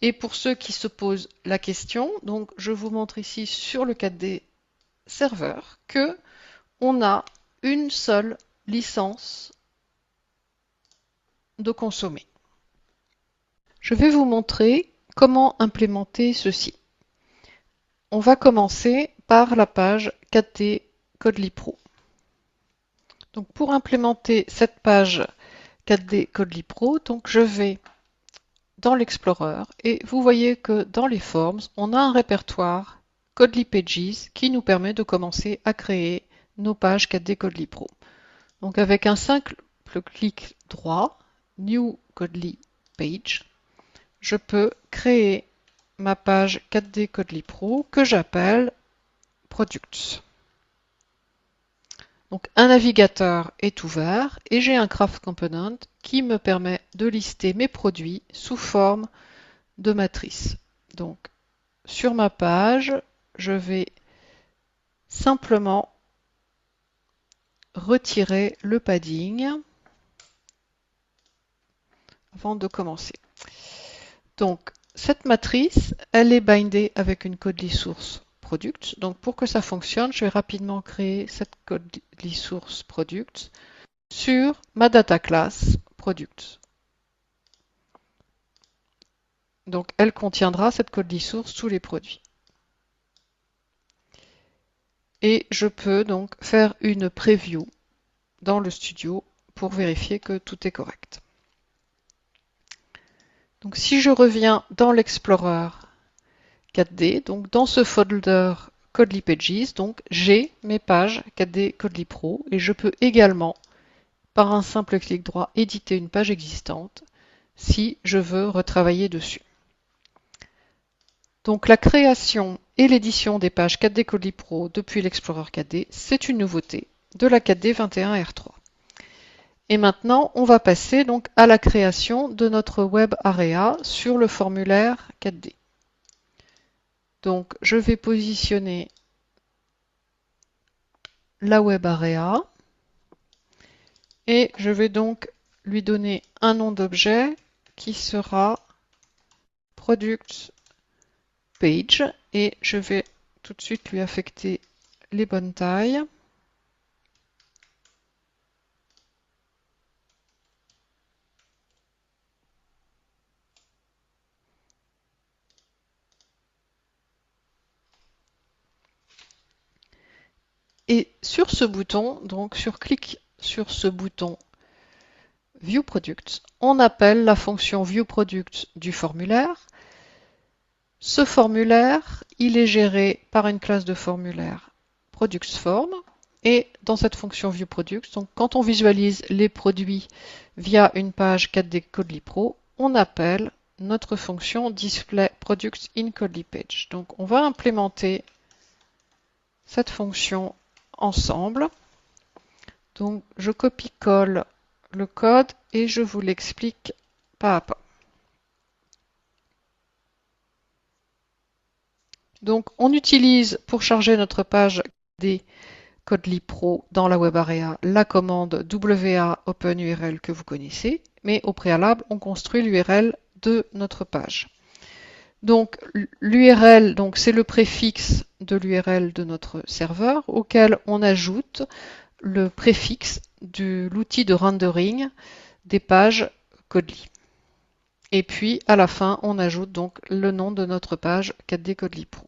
Et pour ceux qui se posent la question, donc je vous montre ici sur le 4D serveur que on a une seule licence de consommer. Je vais vous montrer comment implémenter ceci. On va commencer par la page 4D Codely Pro. Donc pour implémenter cette page 4D Codely Pro, donc je vais dans l'Explorer et vous voyez que dans les Forms, on a un répertoire Codely Pages qui nous permet de commencer à créer nos pages 4D Codely Pro. Donc avec un simple clic droit, New Codely Page, je peux créer ma page 4D Codely Pro que j'appelle Products. Donc un navigateur est ouvert et j'ai un Craft Component qui me permet de lister mes produits sous forme de matrice. Donc sur ma page, je vais simplement retirer le padding avant de commencer. Donc cette matrice, elle est bindée avec une Codely Source Product. Donc pour que ça fonctionne, je vais rapidement créer cette Codely Source Product sur ma data class Product. Donc elle contiendra cette Codely Source tous les produits. Et je peux donc faire une preview dans le studio pour vérifier que tout est correct. Donc si je reviens dans l'Explorer 4D, donc dans ce folder Codely Pages, donc j'ai mes pages 4D Codely Pro et je peux également, par un simple clic droit, éditer une page existante si je veux retravailler dessus. Donc la création et l'édition des pages 4D Codely Pro depuis l'Explorer 4D, c'est une nouveauté de la 4D 21R3. Et maintenant, on va passer donc à la création de notre Web Area sur le formulaire 4D. Donc, je vais positionner la Web Area et je vais donc lui donner un nom d'objet qui sera Product Page et je vais tout de suite lui affecter les bonnes tailles. Et sur ce bouton, donc clic sur ce bouton View Product, on appelle la fonction View Product du formulaire. Ce formulaire, il est géré par une classe de formulaire ProductsForm. Et dans cette fonction View Product, donc quand on visualise les produits via une page 4D Codely Pro, on appelle notre fonction Display Products in Codely Page. Donc on va implémenter cette fonction ensemble. Donc je copie-colle le code et je vous l'explique pas à pas. Donc on utilise pour charger notre page des Codely Pro dans la Web Area la commande WA OpenURL que vous connaissez, mais au préalable on construit l'URL de notre page. Donc l'URL, c'est le préfixe de l'URL de notre serveur auquel on ajoute le préfixe de l'outil de rendering des pages Codely. Et puis à la fin, on ajoute donc le nom de notre page 4D Codely Pro.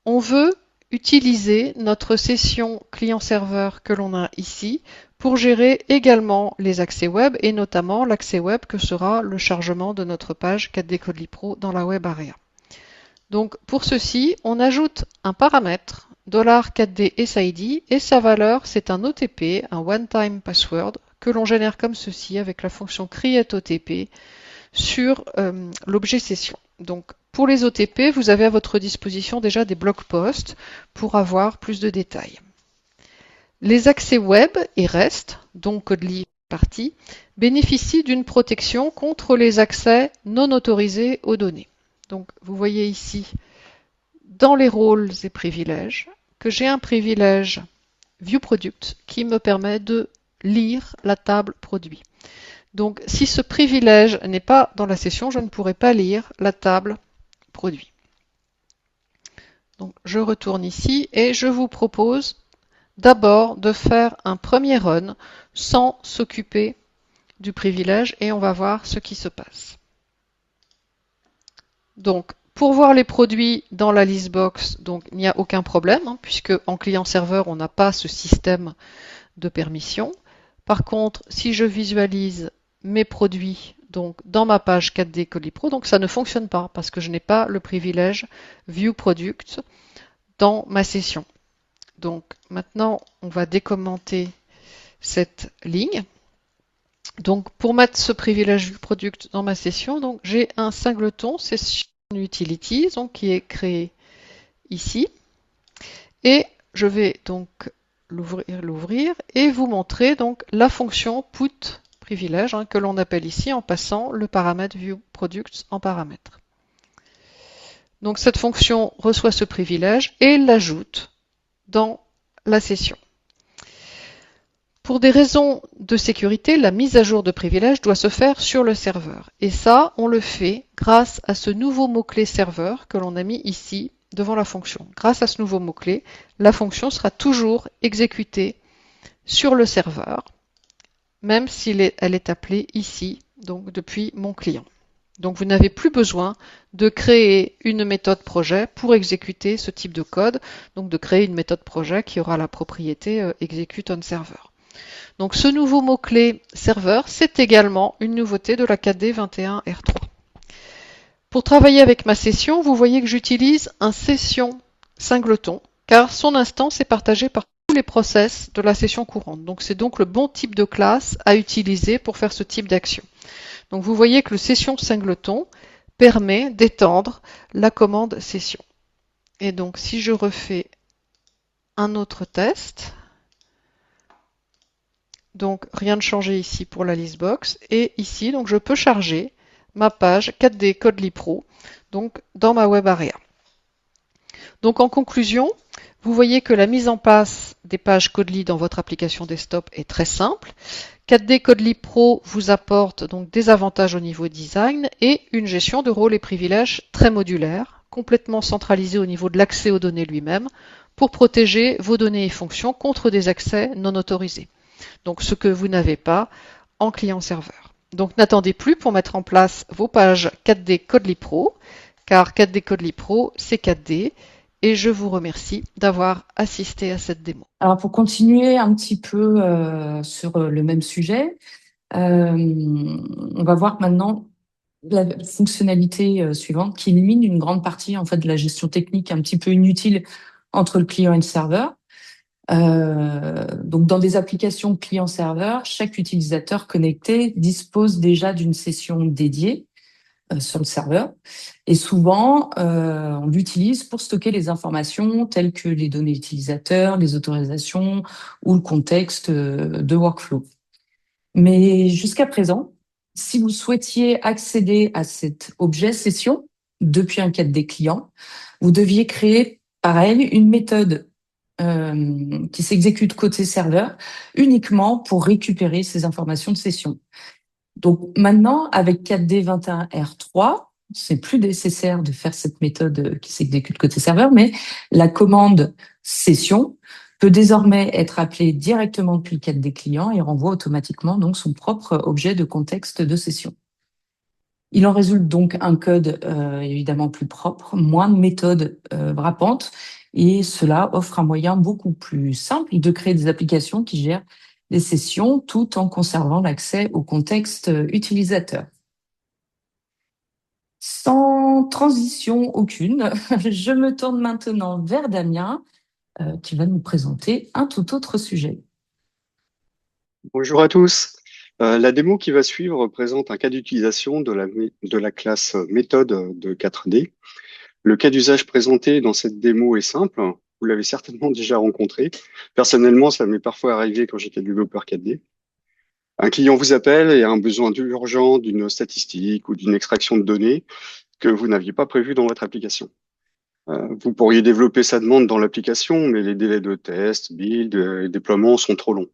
On veut utiliser notre session client-serveur que l'on a ici pour gérer également les accès web et notamment l'accès web que sera le chargement de notre page 4D Codely Pro dans la Web Area. Donc pour ceci, on ajoute un paramètre $4D SID et sa valeur c'est un OTP, un one-time password que l'on génère comme ceci avec la fonction createOTP sur l'objet session. Donc pour les OTP, vous avez à votre disposition déjà des blog posts pour avoir plus de détails. Les accès web et REST, dont Codely partie, bénéficient d'une protection contre les accès non autorisés aux données. Donc vous voyez ici dans les rôles et privilèges que j'ai un privilège View Product qui me permet de lire la table produit. Donc si ce privilège n'est pas dans la session, je ne pourrai pas lire la table produit. Donc je retourne ici et je vous propose d'abord de faire un premier run sans s'occuper du privilège et on va voir ce qui se passe. Donc pour voir les produits dans la list box, donc il n'y a aucun problème puisque en client-serveur on n'a pas ce système de permission. Par contre, si je visualise mes produits donc dans ma page 4D CodeLibPro, donc ça ne fonctionne pas parce que je n'ai pas le privilège View Product dans ma session. Donc maintenant, on va décommenter cette ligne. Donc pour mettre ce privilège View Product dans ma session, donc j'ai un singleton Session Utilities donc qui est créé ici. Et je vais donc l'ouvrir et vous montrer donc la fonction put privilège que l'on appelle ici en passant le paramètre viewProducts en paramètre. Donc cette fonction reçoit ce privilège et l'ajoute dans la session. Pour des raisons de sécurité, la mise à jour de privilèges doit se faire sur le serveur. Et ça, on le fait grâce à ce nouveau mot-clé serveur que l'on a mis ici devant la fonction. Grâce à ce nouveau mot-clé, la fonction sera toujours exécutée sur le serveur, même si elle est appelée ici, donc depuis mon client. Donc vous n'avez plus besoin de créer une méthode projet pour exécuter ce type de code, donc de créer une méthode projet qui aura la propriété execute on server. Donc ce nouveau mot-clé serveur, c'est également une nouveauté de la 4D21R3. Pour travailler avec ma session, vous voyez que j'utilise un session singleton, car son instance est partagée par tous les process de la session courante. Donc c'est donc le bon type de classe à utiliser pour faire ce type d'action. Donc vous voyez que le session singleton permet d'étendre la commande session. Et donc si je refais un autre test, donc rien de changé ici pour la listbox, et ici donc je peux charger ma page 4D CodeLibPro donc dans ma web area. Donc en conclusion, vous voyez que la mise en place des pages Codely dans votre application desktop est très simple. 4D CodeLibPro vous apporte donc des avantages au niveau design et une gestion de rôles et privilèges très modulaire, complètement centralisée au niveau de l'accès aux données lui-même, pour protéger vos données et fonctions contre des accès non autorisés. Donc ce que vous n'avez pas en client-serveur. Donc n'attendez plus pour mettre en place vos pages 4D CodeLibPro, car 4D CodeLibPro, c'est 4D, et je vous remercie d'avoir assisté à cette démo. Alors pour continuer un petit peu sur le même sujet, on va voir maintenant la fonctionnalité suivante qui élimine une grande partie en fait de la gestion technique un petit peu inutile entre le client et le serveur. Donc dans des applications client-serveur, chaque utilisateur connecté dispose déjà d'une session dédiée sur le serveur. Et souvent, on l'utilise pour stocker les informations telles que les données utilisateurs, les autorisations ou le contexte de workflow. Mais jusqu'à présent, si vous souhaitiez accéder à cet objet session depuis un 4D client, vous deviez créer, pareil, une méthode qui s'exécute côté serveur uniquement pour récupérer ces informations de session. Donc maintenant, avec 4D21R3, c'est plus nécessaire de faire cette méthode qui s'exécute côté serveur, mais la commande session peut désormais être appelée directement depuis le 4D client et renvoie automatiquement donc son propre objet de contexte de session. Il en résulte donc un code évidemment plus propre, moins de méthodes wrappantes, et cela offre un moyen beaucoup plus simple de créer des applications qui gèrent les sessions tout en conservant l'accès au contexte utilisateur. Sans transition aucune, je me tourne maintenant vers Damien qui va nous présenter un tout autre sujet. Bonjour à tous. La démo qui va suivre présente un cas d'utilisation de la classe méthode de 4D. Le cas d'usage présenté dans cette démo est simple. Vous l'avez certainement déjà rencontré. Personnellement, ça m'est parfois arrivé quand j'étais développeur 4D. Un client vous appelle et a un besoin urgent d'une statistique ou d'une extraction de données que vous n'aviez pas prévu dans votre application. Vous pourriez développer sa demande dans l'application, mais les délais de test, build et déploiement sont trop longs.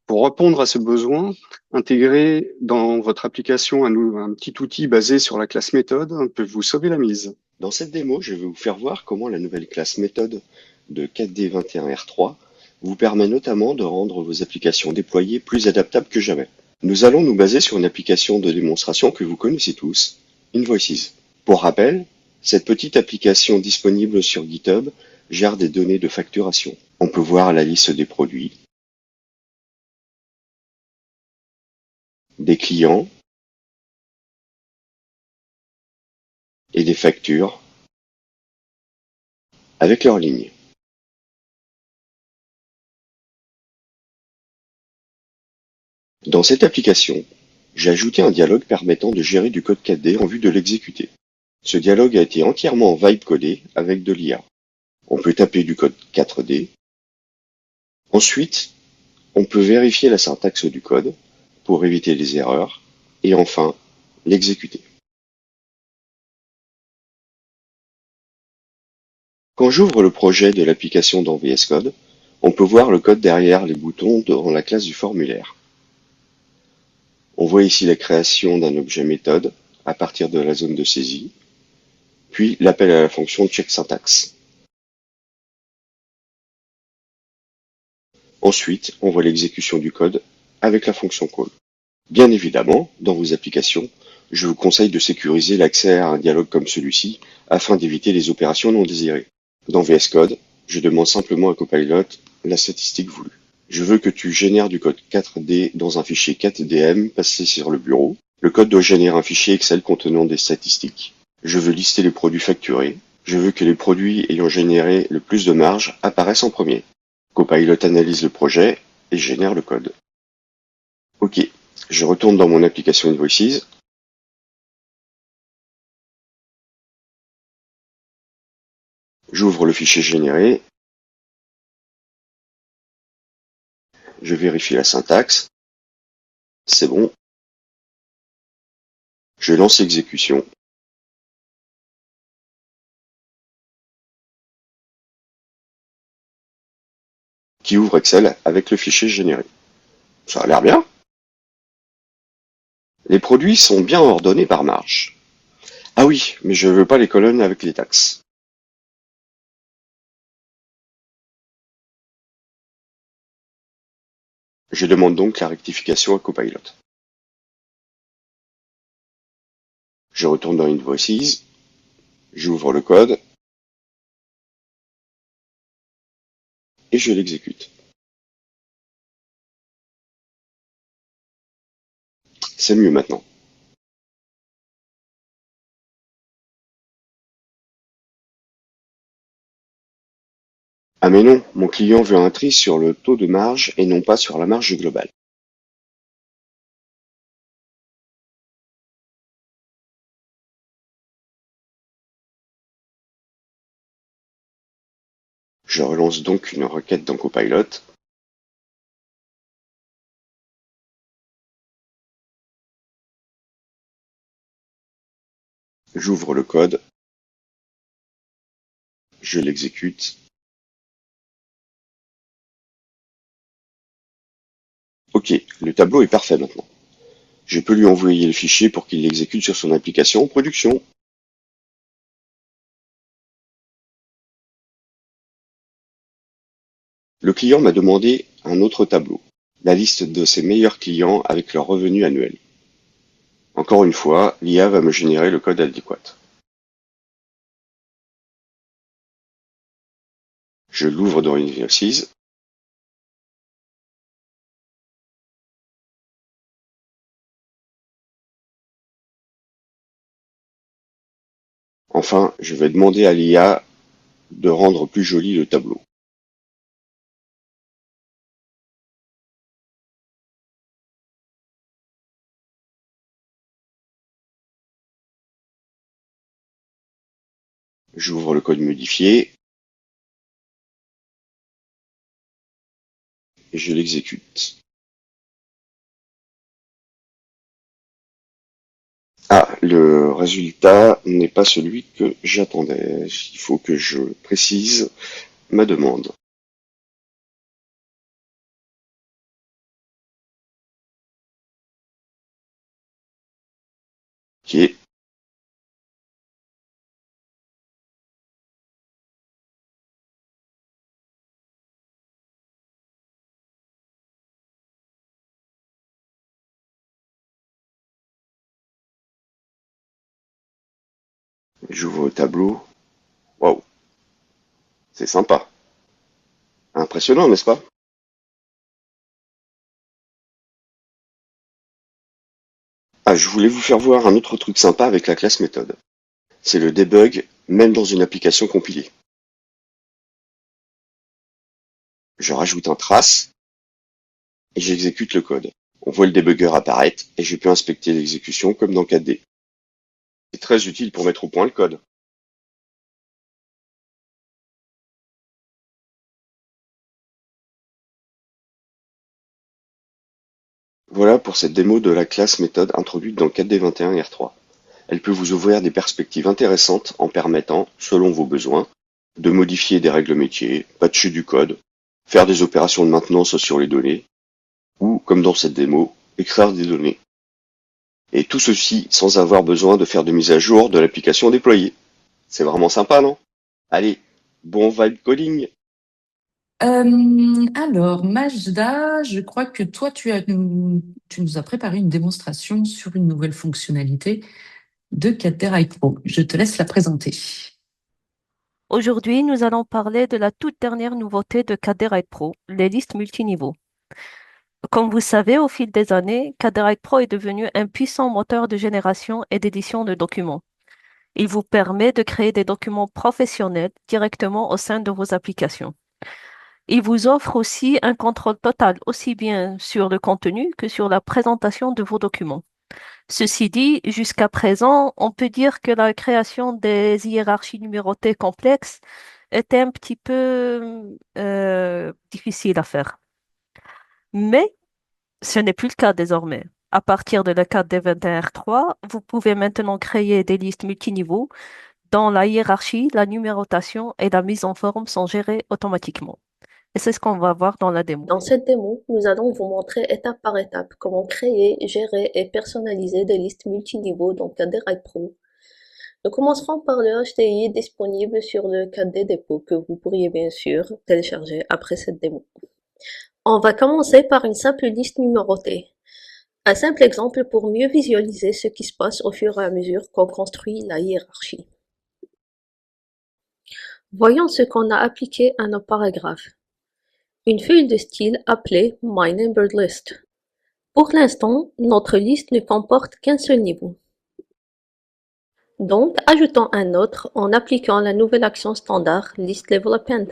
Pour répondre à ce besoin, intégrez dans votre application un petit outil basé sur la classe méthode peut vous sauver la mise. Dans cette démo, je vais vous faire voir comment la nouvelle classe méthode de 4D21R3 vous permet notamment de rendre vos applications déployées plus adaptables que jamais. Nous allons nous baser sur une application de démonstration que vous connaissez tous, Invoices. Pour rappel, cette petite application disponible sur GitHub gère des données de facturation. On peut voir la liste des produits, des clients et des factures avec leurs lignes. Dans cette application, j'ai ajouté un dialogue permettant de gérer du code 4D en vue de l'exécuter. Ce dialogue a été entièrement vibe codé avec de l'IA. On peut taper du code 4D. Ensuite, on peut vérifier la syntaxe du code pour éviter les erreurs et enfin l'exécuter. Quand j'ouvre le projet de l'application dans VS Code, on peut voir le code derrière les boutons dans la classe du formulaire. On voit ici la création d'un objet méthode à partir de la zone de saisie, puis l'appel à la fonction checkSyntax. Ensuite, on voit l'exécution du code avec la fonction call. Bien évidemment, dans vos applications, je vous conseille de sécuriser l'accès à un dialogue comme celui-ci afin d'éviter les opérations non désirées. Dans VS Code, je demande simplement à Copilot la statistique voulue. Je veux que tu génères du code 4D dans un fichier 4DM passé sur le bureau. Le code doit générer un fichier Excel contenant des statistiques. Je veux lister les produits facturés. Je veux que les produits ayant généré le plus de marge apparaissent en premier. Copilot analyse le projet et génère le code. Ok, je retourne dans mon application Invoices. J'ouvre le fichier généré. Je vérifie la syntaxe. C'est bon. Je lance l'exécution. Qui ouvre Excel avec le fichier généré. Ça a l'air bien. Les produits sont bien ordonnés par marge. Ah oui, mais je ne veux pas les colonnes avec les taxes. Je demande donc la rectification à Copilot. Je retourne dans Invoices. J'ouvre le code. Et je l'exécute. C'est mieux maintenant. Ah mais non, mon client veut un tri sur le taux de marge et non pas sur la marge globale. Je relance donc une requête dans Copilot. J'ouvre le code. Je l'exécute. Ok, le tableau est parfait maintenant. Je peux lui envoyer le fichier pour qu'il l'exécute sur son application en production. Le client m'a demandé un autre tableau, la liste de ses meilleurs clients avec leur revenu annuel. Encore une fois, l'IA va me générer le code adéquat. Je l'ouvre dans Invoices. Enfin, je vais demander à l'IA de rendre plus joli le tableau. J'ouvre le code modifié et je l'exécute. Ah, le résultat n'est pas celui que j'attendais. Il faut que je précise ma demande. Ok. J'ouvre le tableau. Waouh, c'est sympa. Impressionnant, n'est-ce pas? Ah, je voulais vous faire voir un autre truc sympa avec la classe méthode. C'est le debug, même dans une application compilée. Je rajoute un trace et j'exécute le code. On voit le debugger apparaître et je peux inspecter l'exécution comme dans 4D. C'est très utile pour mettre au point le code. Voilà pour cette démo de la classe méthode introduite dans 4D21R3. Elle peut vous ouvrir des perspectives intéressantes en permettant, selon vos besoins, de modifier des règles métiers, patcher du code, faire des opérations de maintenance sur les données, ou, comme dans cette démo, écrire des données. Et tout ceci sans avoir besoin de faire de mise à jour de l'application déployée. C'est vraiment sympa, non? Allez, bon vibe coding! Alors, Majda, je crois que toi, tu nous as préparé une démonstration sur une nouvelle fonctionnalité de Caterpillar Pro. Je te laisse la présenter. Aujourd'hui, nous allons parler de la toute dernière nouveauté de Caterpillar Pro, les listes multiniveaux. Comme vous savez, au fil des années, Caterpillar Pro est devenu un puissant moteur de génération et d'édition de documents. Il vous permet de créer des documents professionnels directement au sein de vos applications. Il vous offre aussi un contrôle total aussi bien sur le contenu que sur la présentation de vos documents. Ceci dit, jusqu'à présent, on peut dire que la création des hiérarchies numérotées complexes était un petit peu difficile à faire. Mais ce n'est plus le cas désormais. À partir de la 4D21R3, vous pouvez maintenant créer des listes multiniveaux dont la hiérarchie, la numérotation et la mise en forme sont gérées automatiquement. Et c'est ce qu'on va voir dans la démo. Dans cette démo, nous allons vous montrer étape par étape comment créer, gérer et personnaliser des listes multiniveaux dans 4D Pro. Nous commencerons par le HDI disponible sur le 4D Dépôt que vous pourriez bien sûr télécharger après cette démo. On va commencer par une simple liste numérotée. Un simple exemple pour mieux visualiser ce qui se passe au fur et à mesure qu'on construit la hiérarchie. Voyons ce qu'on a appliqué à nos paragraphes. Une feuille de style appelée MyNumberedList. Pour l'instant, notre liste ne comporte qu'un seul niveau. Donc, ajoutons un autre en appliquant la nouvelle action standard ListLevelAppend.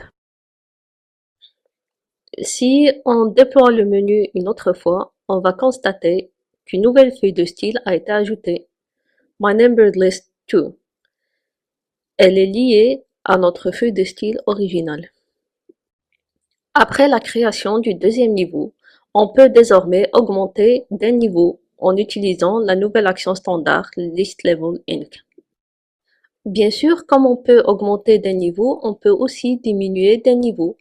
Si on déploie le menu une autre fois, on va constater qu'une nouvelle feuille de style a été ajoutée, MyNumberedList2. Elle est liée à notre feuille de style originale. Après la création du deuxième niveau, on peut désormais augmenter d'un niveau en utilisant la nouvelle action standard ListLevelInc. Bien sûr, comme on peut augmenter d'un niveau, on peut aussi diminuer d'un niveau.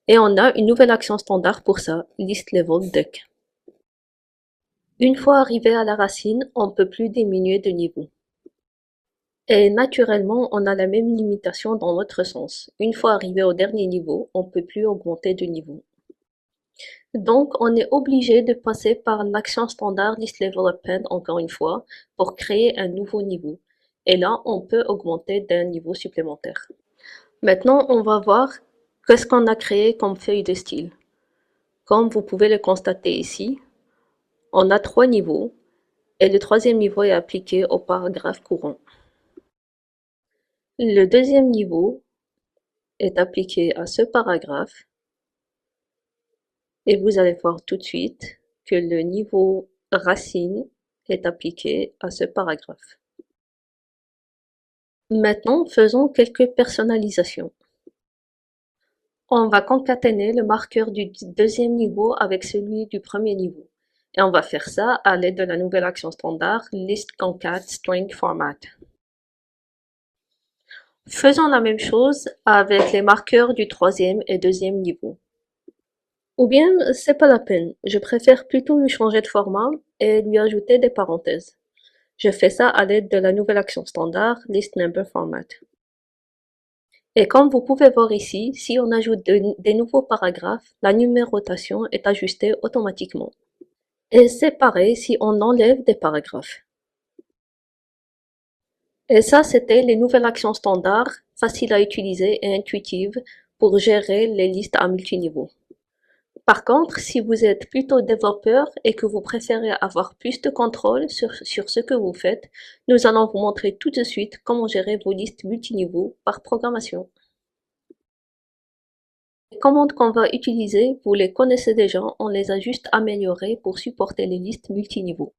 Et on a une nouvelle action standard pour ça, ListLevelDuck. Une fois arrivé à la racine, on ne peut plus diminuer de niveau. Et naturellement, on a la même limitation dans l'autre sens. Une fois arrivé au dernier niveau, on ne peut plus augmenter de niveau. Donc, on est obligé de passer par l'action standard ListLevelAppend encore une fois pour créer un nouveau niveau. Et là, on peut augmenter d'un niveau supplémentaire. Maintenant, on va voir qu'est-ce qu'on a créé comme feuille de style. Comme vous pouvez le constater ici, on a 3 niveaux et le troisième niveau est appliqué au paragraphe courant. Le deuxième niveau est appliqué à ce paragraphe et vous allez voir tout de suite que le niveau racine est appliqué à ce paragraphe. Maintenant, faisons quelques personnalisations. On va concaténer le marqueur du deuxième niveau avec celui du premier niveau. Et on va faire ça à l'aide de la nouvelle action standard ListConcatStringFormat. Faisons la même chose avec les marqueurs du troisième et deuxième niveau. Ou bien, c'est pas la peine, je préfère plutôt lui changer de format et lui ajouter des parenthèses. Je fais ça à l'aide de la nouvelle action standard ListNumberFormat. Et comme vous pouvez voir ici, si on ajoute des nouveaux paragraphes, la numérotation est ajustée automatiquement. Et c'est pareil si on enlève des paragraphes. Et ça, c'était les nouvelles actions standards, faciles à utiliser et intuitives pour gérer les listes à multiniveaux. Par contre, si vous êtes plutôt développeur et que vous préférez avoir plus de contrôle sur ce que vous faites, nous allons vous montrer tout de suite comment gérer vos listes multiniveaux par programmation. Les commandes qu'on va utiliser, vous les connaissez déjà, on les a juste améliorées pour supporter les listes multiniveaux.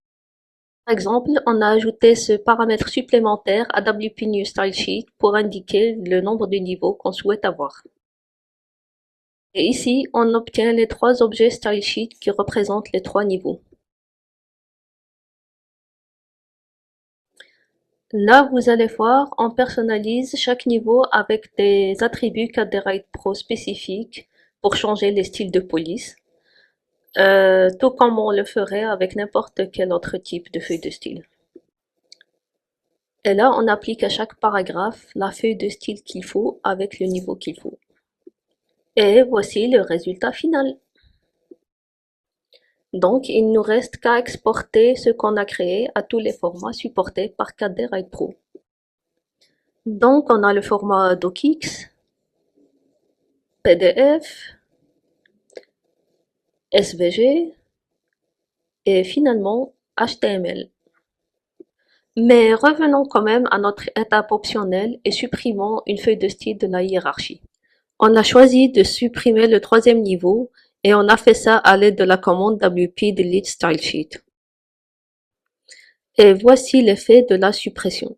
Par exemple, on a ajouté ce paramètre supplémentaire à WP-NewStyleSheet pour indiquer le nombre de niveaux qu'on souhaite avoir. Et ici, on obtient les 3 objets StyleSheet qui représentent les 3 niveaux. Là, vous allez voir, on personnalise chaque niveau avec des attributs CAD Pro spécifiques pour changer les styles de police, tout comme on le ferait avec n'importe quel autre type de feuille de style. Et là, on applique à chaque paragraphe la feuille de style qu'il faut avec le niveau qu'il faut. Et voici le résultat final. Donc, il ne nous reste qu'à exporter ce qu'on a créé à tous les formats supportés par KD Write Pro. Donc, on a le format DocX, PDF, SVG et finalement HTML. Mais revenons quand même à notre étape optionnelle et supprimons une feuille de style de la hiérarchie. On a choisi de supprimer le 3e niveau et on a fait ça à l'aide de la commande WP Delete Style Sheet. Et voici l'effet de la suppression.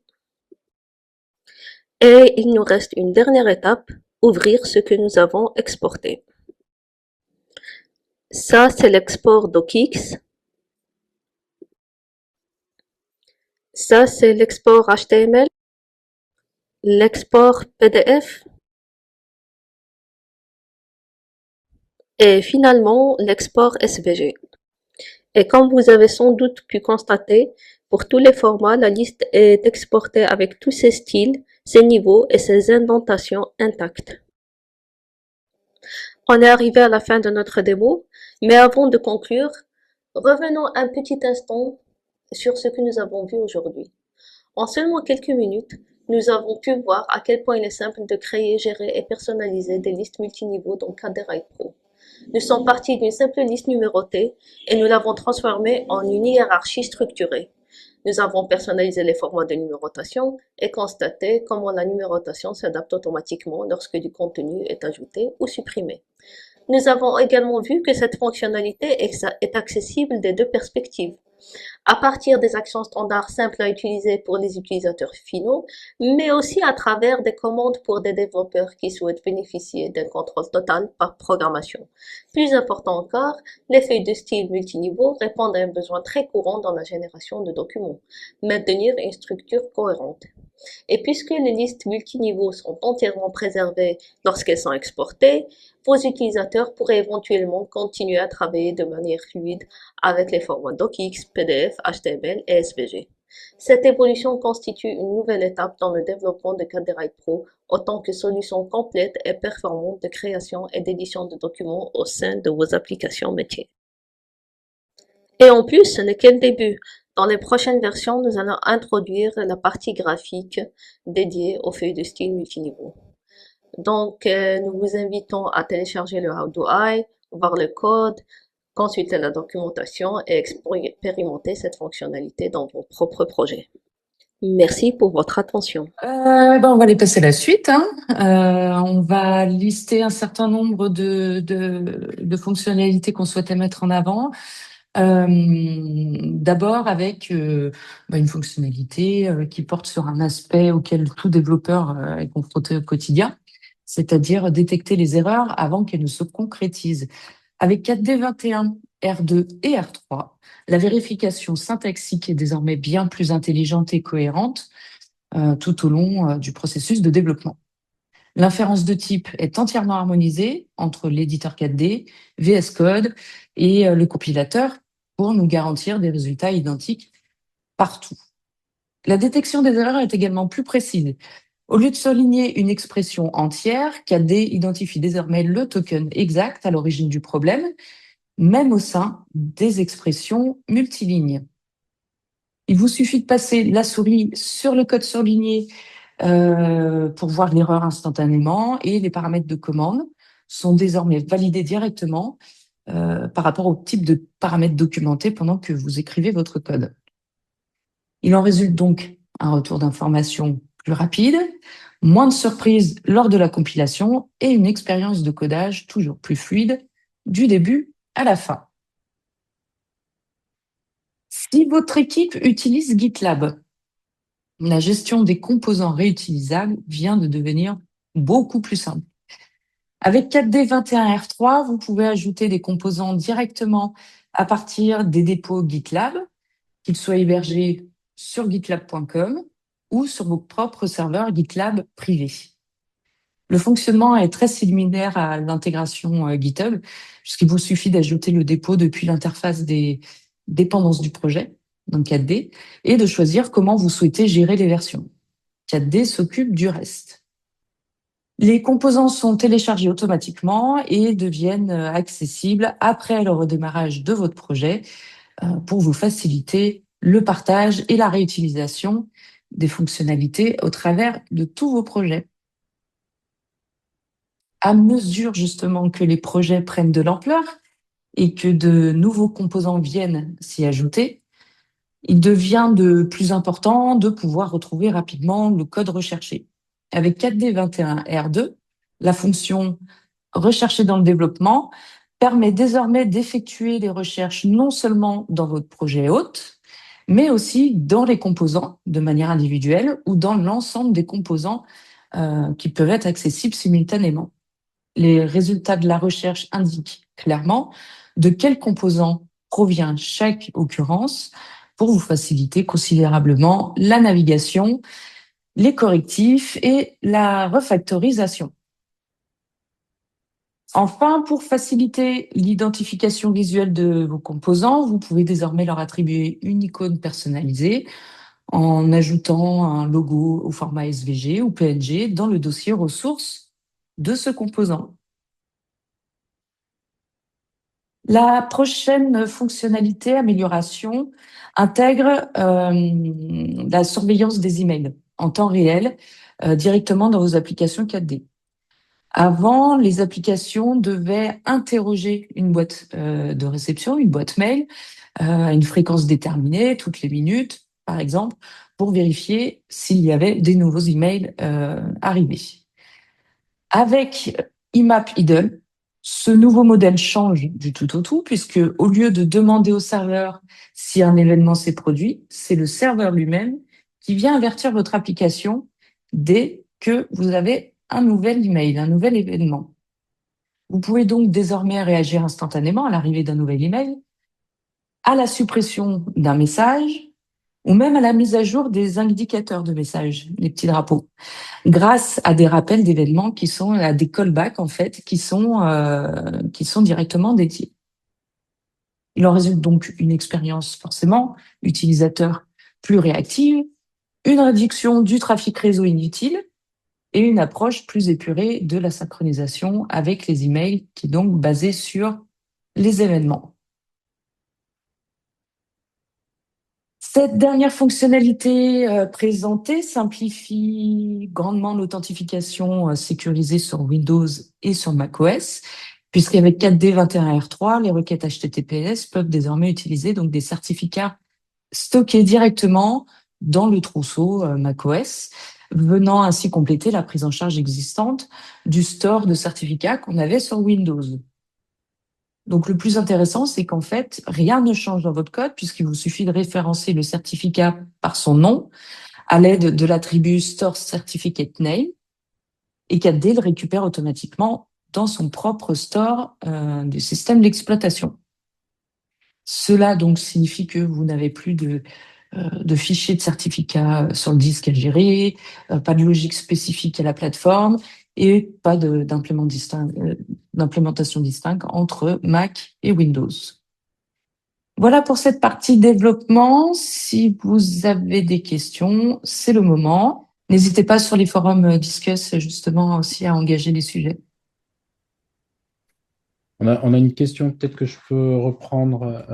Et il nous reste une dernière étape, ouvrir ce que nous avons exporté. Ça, c'est l'export DocX. Ça, c'est l'export HTML, l'export PDF et finalement l'export SVG. Et comme vous avez sans doute pu constater, pour tous les formats, la liste est exportée avec tous ses styles, ses niveaux et ses indentations intactes. On est arrivé à la fin de notre démo, mais avant de conclure, revenons un petit instant sur ce que nous avons vu aujourd'hui. En seulement quelques minutes, nous avons pu voir à quel point il est simple de créer, gérer et personnaliser des listes multiniveaux dans KD Write Pro. Nous sommes partis d'une simple liste numérotée et nous l'avons transformée en une hiérarchie structurée. Nous avons personnalisé les formats de numérotation et constaté comment la numérotation s'adapte automatiquement lorsque du contenu est ajouté ou supprimé. Nous avons également vu que cette fonctionnalité est accessible des 2 perspectives, à partir des actions standards simples à utiliser pour les utilisateurs finaux, mais aussi à travers des commandes pour des développeurs qui souhaitent bénéficier d'un contrôle total par programmation. Plus important encore, les feuilles de style multiniveau répondent à un besoin très courant dans la génération de documents, maintenir une structure cohérente. Et puisque les listes multiniveaux sont entièrement préservées lorsqu'elles sont exportées, vos utilisateurs pourraient éventuellement continuer à travailler de manière fluide avec les formats DocX, PDF, HTML et SVG. Cette évolution constitue une nouvelle étape dans le développement de KD Write Pro autant que solution complète et performante de création et d'édition de documents au sein de vos applications métiers. Et en plus, ce n'est que le début. Dans les prochaines versions, nous allons introduire la partie graphique dédiée aux feuilles de style multiniveau. Donc, nous vous invitons à télécharger le How Do I, voir le code, consulter la documentation et expérimenter cette fonctionnalité dans vos propres projets. Merci pour votre attention. On va aller passer à la suite. On va lister un certain nombre de fonctionnalités qu'on souhaitait mettre en avant. D'abord avec une fonctionnalité qui porte sur un aspect auquel tout développeur est confronté au quotidien, c'est-à-dire détecter les erreurs avant qu'elles ne se concrétisent. Avec 4D21, R2 et R3, la vérification syntaxique est désormais bien plus intelligente et cohérente tout au long du processus de développement. L'inférence de type est entièrement harmonisée entre l'éditeur 4D, VS Code et le compilateur pour nous garantir des résultats identiques partout. La détection des erreurs est également plus précise. Au lieu de souligner une expression entière, 4D identifie désormais le token exact à l'origine du problème, même au sein des expressions multilignes. Il vous suffit de passer la souris sur le code surligné pour voir l'erreur instantanément et les paramètres de commande sont désormais validés directement par rapport au type de paramètres documentés pendant que vous écrivez votre code. Il en résulte donc un retour d'information plus rapide, moins de surprises lors de la compilation et une expérience de codage toujours plus fluide du début à la fin. Si votre équipe utilise GitLab, la gestion des composants réutilisables vient de devenir beaucoup plus simple. Avec 4D21R3, vous pouvez ajouter des composants directement à partir des dépôts GitLab, qu'ils soient hébergés sur gitlab.com ou sur vos propres serveurs GitLab privés. Le fonctionnement est très similaire à l'intégration GitHub, puisqu'il vous suffit d'ajouter le dépôt depuis l'interface des dépendances du projet, dans 4D, et de choisir comment vous souhaitez gérer les versions. 4D s'occupe du reste. Les composants sont téléchargés automatiquement et deviennent accessibles après le redémarrage de votre projet pour vous faciliter le partage et la réutilisation des fonctionnalités au travers de tous vos projets. À mesure justement que les projets prennent de l'ampleur et que de nouveaux composants viennent s'y ajouter, il devient de plus important de pouvoir retrouver rapidement le code recherché. Avec 4D21R2, la fonction rechercher dans le développement permet désormais d'effectuer les recherches non seulement dans votre projet hôte, mais aussi dans les composants de manière individuelle ou dans l'ensemble des composants qui peuvent être accessibles simultanément. Les résultats de la recherche indiquent clairement de quel composant provient chaque occurrence pour vous faciliter considérablement la navigation, les correctifs et la refactorisation. Enfin, pour faciliter l'identification visuelle de vos composants, vous pouvez désormais leur attribuer une icône personnalisée en ajoutant un logo au format SVG ou PNG dans le dossier ressources de ce composant. La prochaine fonctionnalité amélioration intègre la surveillance des emails en temps réel directement dans vos applications 4D. Avant, les applications devaient interroger une boîte de réception, une boîte mail, à une fréquence déterminée, toutes les minutes, par exemple, pour vérifier s'il y avait des nouveaux emails arrivés. Avec IMAP Idle, ce nouveau modèle change du tout au tout, puisque au lieu de demander au serveur si un événement s'est produit, c'est le serveur lui-même qui vient avertir votre application dès que vous avez un nouvel email, un nouvel événement. Vous pouvez donc désormais réagir instantanément à l'arrivée d'un nouvel email, à la suppression d'un message, ou même à la mise à jour des indicateurs de messages, les petits drapeaux, grâce à des rappels d'événements qui sont à des callbacks en fait, qui sont directement dédiés. Il en résulte donc une expérience forcément utilisateur plus réactive, une réduction du trafic réseau inutile et une approche plus épurée de la synchronisation avec les emails qui est donc basée sur les événements. Cette dernière fonctionnalité présentée simplifie grandement l'authentification sécurisée sur Windows et sur macOS, puisqu'avec 4D21R3, les requêtes HTTPS peuvent désormais utiliser donc des certificats stockés directement dans le trousseau macOS, venant ainsi compléter la prise en charge existante du store de certificats qu'on avait sur Windows. Donc, le plus intéressant, c'est qu'en fait, rien ne change dans votre code puisqu'il vous suffit de référencer le certificat par son nom à l'aide de l'attribut store certificate name et 4D le récupère automatiquement dans son propre store du système d'exploitation. Cela donc signifie que vous n'avez plus de fichiers de certificats sur le disque à gérer, pas de logique spécifique à la plateforme et pas d'implémentation distincte entre Mac et Windows. Voilà pour cette partie développement. Si vous avez des questions, c'est le moment. N'hésitez pas sur les forums Discuss justement aussi à engager les sujets. On a une question peut-être que je peux reprendre.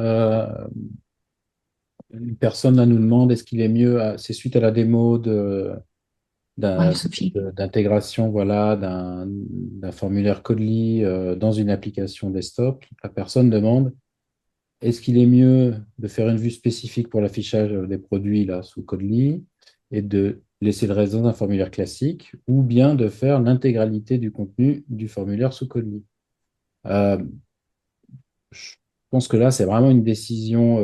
Une personne là, nous demande est-ce qu'il est mieux, c'est suite à la démo Marie-Sophie. d'intégration, voilà, d'un formulaire Codely dans une application desktop. La personne demande, est-ce qu'il est mieux de faire une vue spécifique pour l'affichage des produits là, sous Codely et de laisser le reste dans un formulaire classique, ou bien de faire l'intégralité du contenu du formulaire sous Codely? Euh, je pense que là, c'est vraiment une décision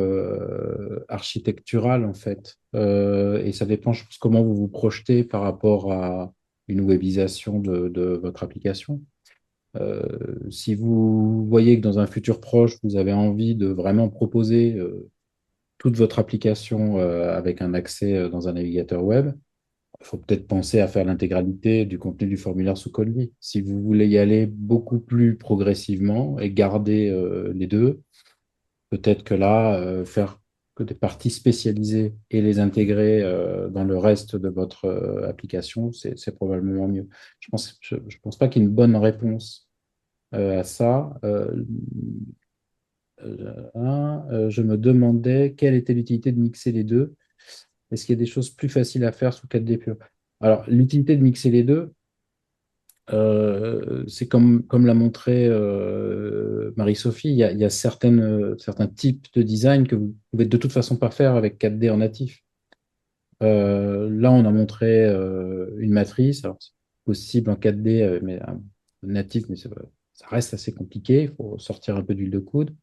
architecturale, en fait. Et ça dépend, je pense, comment vous vous projetez par rapport à une webisation de votre application. Si vous voyez que dans un futur proche, vous avez envie de vraiment proposer toute votre application avec un accès dans un navigateur web, il faut peut-être penser à faire l'intégralité du contenu du formulaire sous Codely. Si vous voulez y aller beaucoup plus progressivement et garder les deux, peut-être que là, faire que des parties spécialisées et les intégrer dans le reste de votre application, c'est probablement mieux. Je pense pas qu'il y ait une bonne réponse à ça. Je me demandais quelle était l'utilité de mixer les deux. Est-ce qu'il y a des choses plus faciles à faire sous 4D pur? Alors, l'utilité de mixer les deux, c'est comme l'a montré Marie-Sophie, il y a certains types de design que vous pouvez de toute façon pas faire avec 4D en natif. Là, on a montré une matrice. Alors, c'est possible en 4D, mais natif, mais ça reste assez compliqué. Il faut sortir un peu d'huile de coude.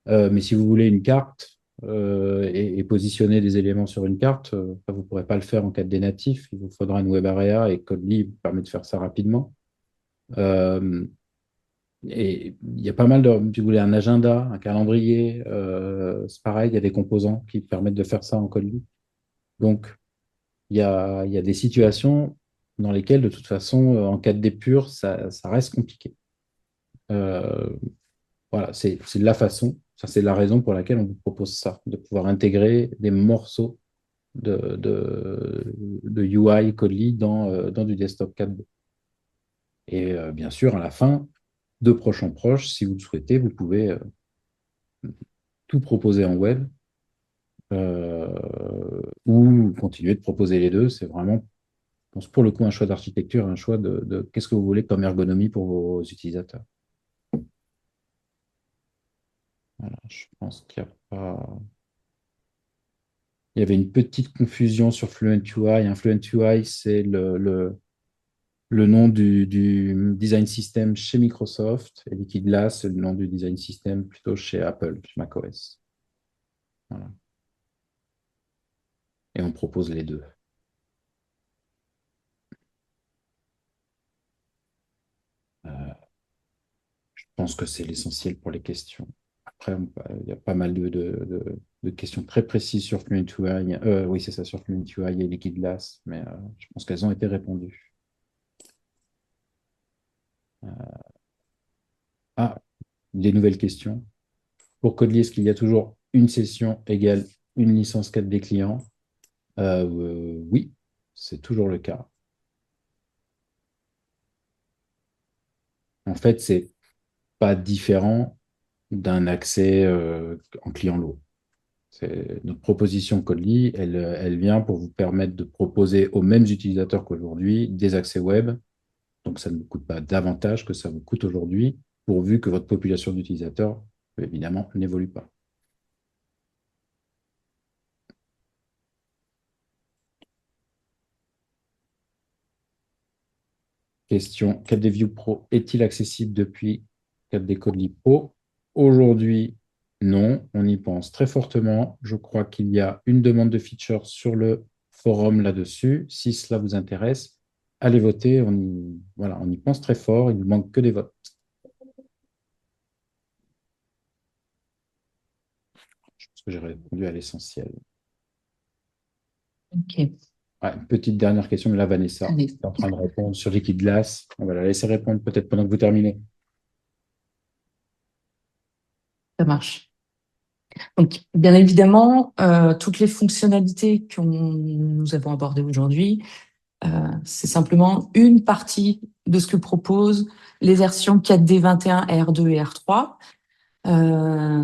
Mais si vous voulez une carte et positionner des éléments sur une carte, vous ne pourrez pas le faire en 4D natif. Il vous faudra une web area et Codely vous permet de faire ça rapidement. Et il y a pas mal de, si vous voulez, un agenda, un calendrier, c'est pareil, il y a des composants qui permettent de faire ça en Codely. Donc, il y a des situations dans lesquelles, de toute façon, en 4D pur, ça reste compliqué. Voilà, c'est la façon, ça c'est la raison pour laquelle on vous propose ça, de pouvoir intégrer des morceaux de UI Codely dans du desktop 4D. Et bien sûr, à la fin, de proche en proche, si vous le souhaitez, vous pouvez tout proposer en web ou continuer de proposer les deux. C'est vraiment, je pense, pour le coup, un choix d'architecture, un choix de qu'est-ce que vous voulez comme ergonomie pour vos utilisateurs. Voilà, je pense qu'il n'y a pas... Il y avait une petite confusion sur Fluent UI. Fluent UI, c'est le nom du design system chez Microsoft, et Liquid Glass, c'est le nom du design system plutôt chez Apple, chez macOS. Voilà. Et on propose les deux. Je pense que c'est l'essentiel pour les questions. Après, il y a pas mal de questions très précises sur Fluent UI. Oui, c'est ça, sur Fluent UI et Liquid Glass, mais je pense qu'elles ont été répondues. Des nouvelles questions. Pour Codely, est-ce qu'il y a toujours une session égale une licence 4D client? Oui, c'est toujours le cas. En fait, c'est pas différent d'un accès en client lourd. Notre proposition Codely, elle vient pour vous permettre de proposer aux mêmes utilisateurs qu'aujourd'hui des accès web. Donc, ça ne vous coûte pas davantage que ça vous coûte aujourd'hui, pourvu que votre population d'utilisateurs, évidemment, n'évolue pas. Question, 4D View Pro est-il accessible depuis 4D Codely Pro? Aujourd'hui, non, on y pense très fortement. Je crois qu'il y a une demande de feature sur le forum là-dessus. Si cela vous intéresse, allez voter. Voilà, on y pense très fort. Il ne manque que des votes. Je pense que j'ai répondu à l'essentiel. Ok. Ouais, une petite dernière question, mais là, Vanessa est en train de répondre sur Liquid Glass. On va la laisser répondre peut-être pendant que vous terminez. Ça marche. Donc, bien évidemment, toutes les fonctionnalités que nous avons abordées aujourd'hui, c'est simplement une partie de ce que proposent les versions 4D 21, R2 et R3.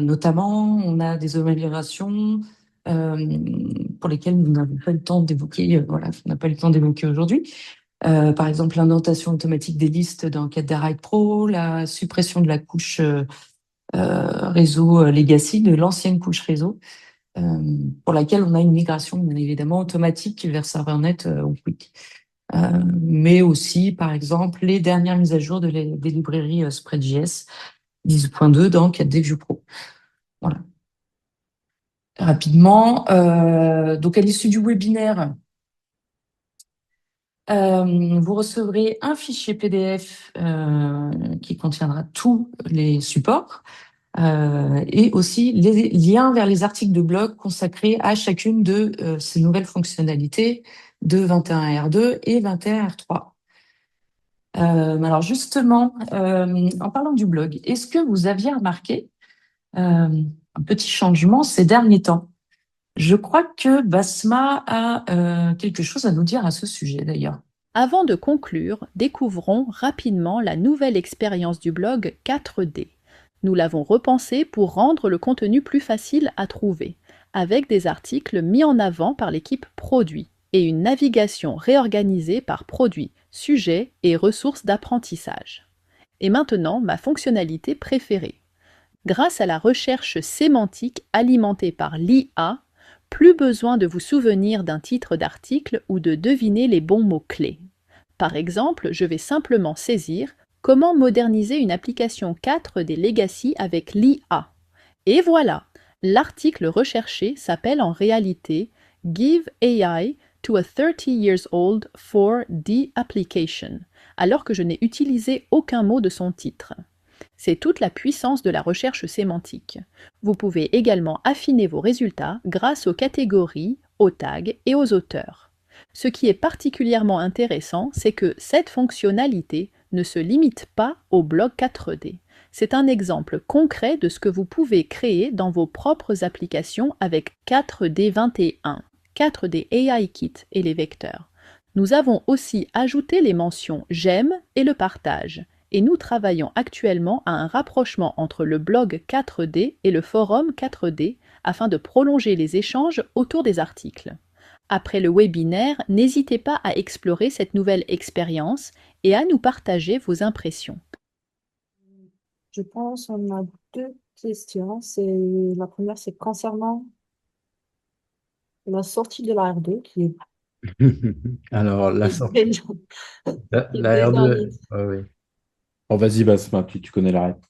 Notamment, on a des améliorations pour lesquels nous n'avons pas eu le temps d'évoquer, voilà, on n'a pas eu le temps d'évoquer aujourd'hui. Par exemple, l'indentation automatique des listes dans KDE Pro, la suppression de la couche réseau legacy, de l'ancienne couche réseau, pour laquelle on a une migration bien évidemment automatique vers Servernet ou Quick. Mais aussi, par exemple, les dernières mises à jour des librairies Spread.js 10.2 dans 4D View Pro. Voilà. Rapidement, donc à l'issue du webinaire, vous recevrez un fichier PDF qui contiendra tous les supports et aussi les liens vers les articles de blog consacrés à chacune de ces nouvelles fonctionnalités de 21R2 et 21R3. Alors justement, en parlant du blog, est-ce que vous aviez remarqué un petit changement ces derniers temps? Je crois que Basma a quelque chose à nous dire à ce sujet d'ailleurs. Avant de conclure, découvrons rapidement la nouvelle expérience du blog 4D. Nous l'avons repensé pour rendre le contenu plus facile à trouver, avec des articles mis en avant par l'équipe produit et une navigation réorganisée par produit, sujet et ressources d'apprentissage. Et maintenant, ma fonctionnalité préférée. Grâce à la recherche sémantique alimentée par l'IA, plus besoin de vous souvenir d'un titre d'article ou de deviner les bons mots-clés. Par exemple, je vais simplement saisir « Comment moderniser une application 4 des Legacy avec l'IA ?» Et voilà, l'article recherché s'appelle en réalité « Give AI to a 30 years old for the application », alors que je n'ai utilisé aucun mot de son titre. C'est toute la puissance de la recherche sémantique. Vous pouvez également affiner vos résultats grâce aux catégories, aux tags et aux auteurs. Ce qui est particulièrement intéressant, c'est que cette fonctionnalité ne se limite pas au blog 4D. C'est un exemple concret de ce que vous pouvez créer dans vos propres applications avec 4D21, 4D AI Kit et les vecteurs. Nous avons aussi ajouté les mentions « J'aime » et le partage. Et nous travaillons actuellement à un rapprochement entre le blog 4D et le forum 4D afin de prolonger les échanges autour des articles. Après le webinaire, n'hésitez pas à explorer cette nouvelle expérience et à nous partager vos impressions. Je pense qu'on a deux questions. La première, c'est concernant la sortie de la R2 qui est Alors, la sortie, déjà, la, qui est la déjà en R2, ligne. oui. Oh, vas-y, Basma, tu connais la réponse.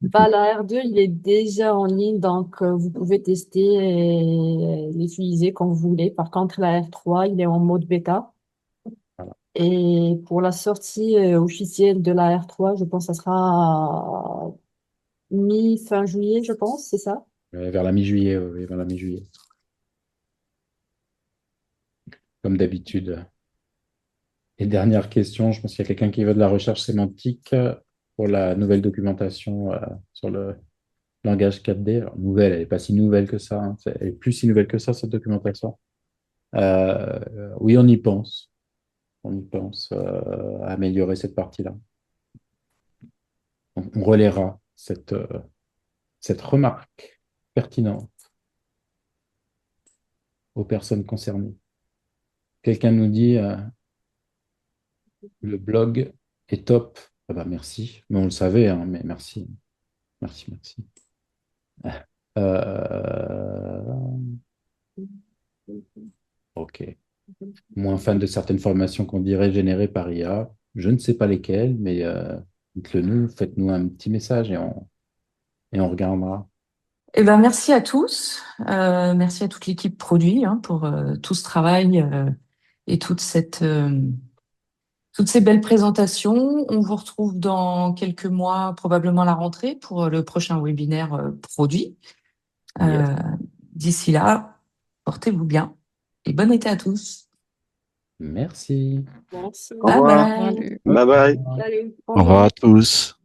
La R2, il est déjà en ligne, donc vous pouvez tester et l'utiliser quand vous voulez. Par contre, la R3, il est en mode bêta. Voilà. Et pour la sortie officielle de la R3, je pense que ça sera mi-fin juillet, je pense, c'est ça? Vers la mi-juillet, oui, vers la mi-juillet. Comme d'habitude. Et dernière question, je pense qu'il y a quelqu'un qui veut de la recherche sémantique pour la nouvelle documentation sur le langage 4D. Alors, nouvelle, elle n'est pas si nouvelle que ça, hein. Elle est plus si nouvelle que ça, cette documentation. Oui, on y pense. On y pense à améliorer cette partie-là. On relaiera cette remarque pertinente aux personnes concernées. Quelqu'un nous dit le blog est top. Ah bah merci, mais on le savait, hein, mais merci. Merci. Euh, Ok. Moins fan de certaines formations qu'on dirait générées par IA. Je ne sais pas lesquelles, mais dites-le nous, faites-nous un petit message et on regardera. Eh ben, merci à tous. Merci à toute l'équipe produit pour tout ce travail et toutes ces belles présentations. On vous retrouve dans quelques mois, probablement à la rentrée, pour le prochain webinaire produit. Yes. D'ici là, portez-vous bien et bon été à tous. Merci. Merci. Au revoir. Bye bye. Salut. Bye bye. Salut. Au revoir à tous.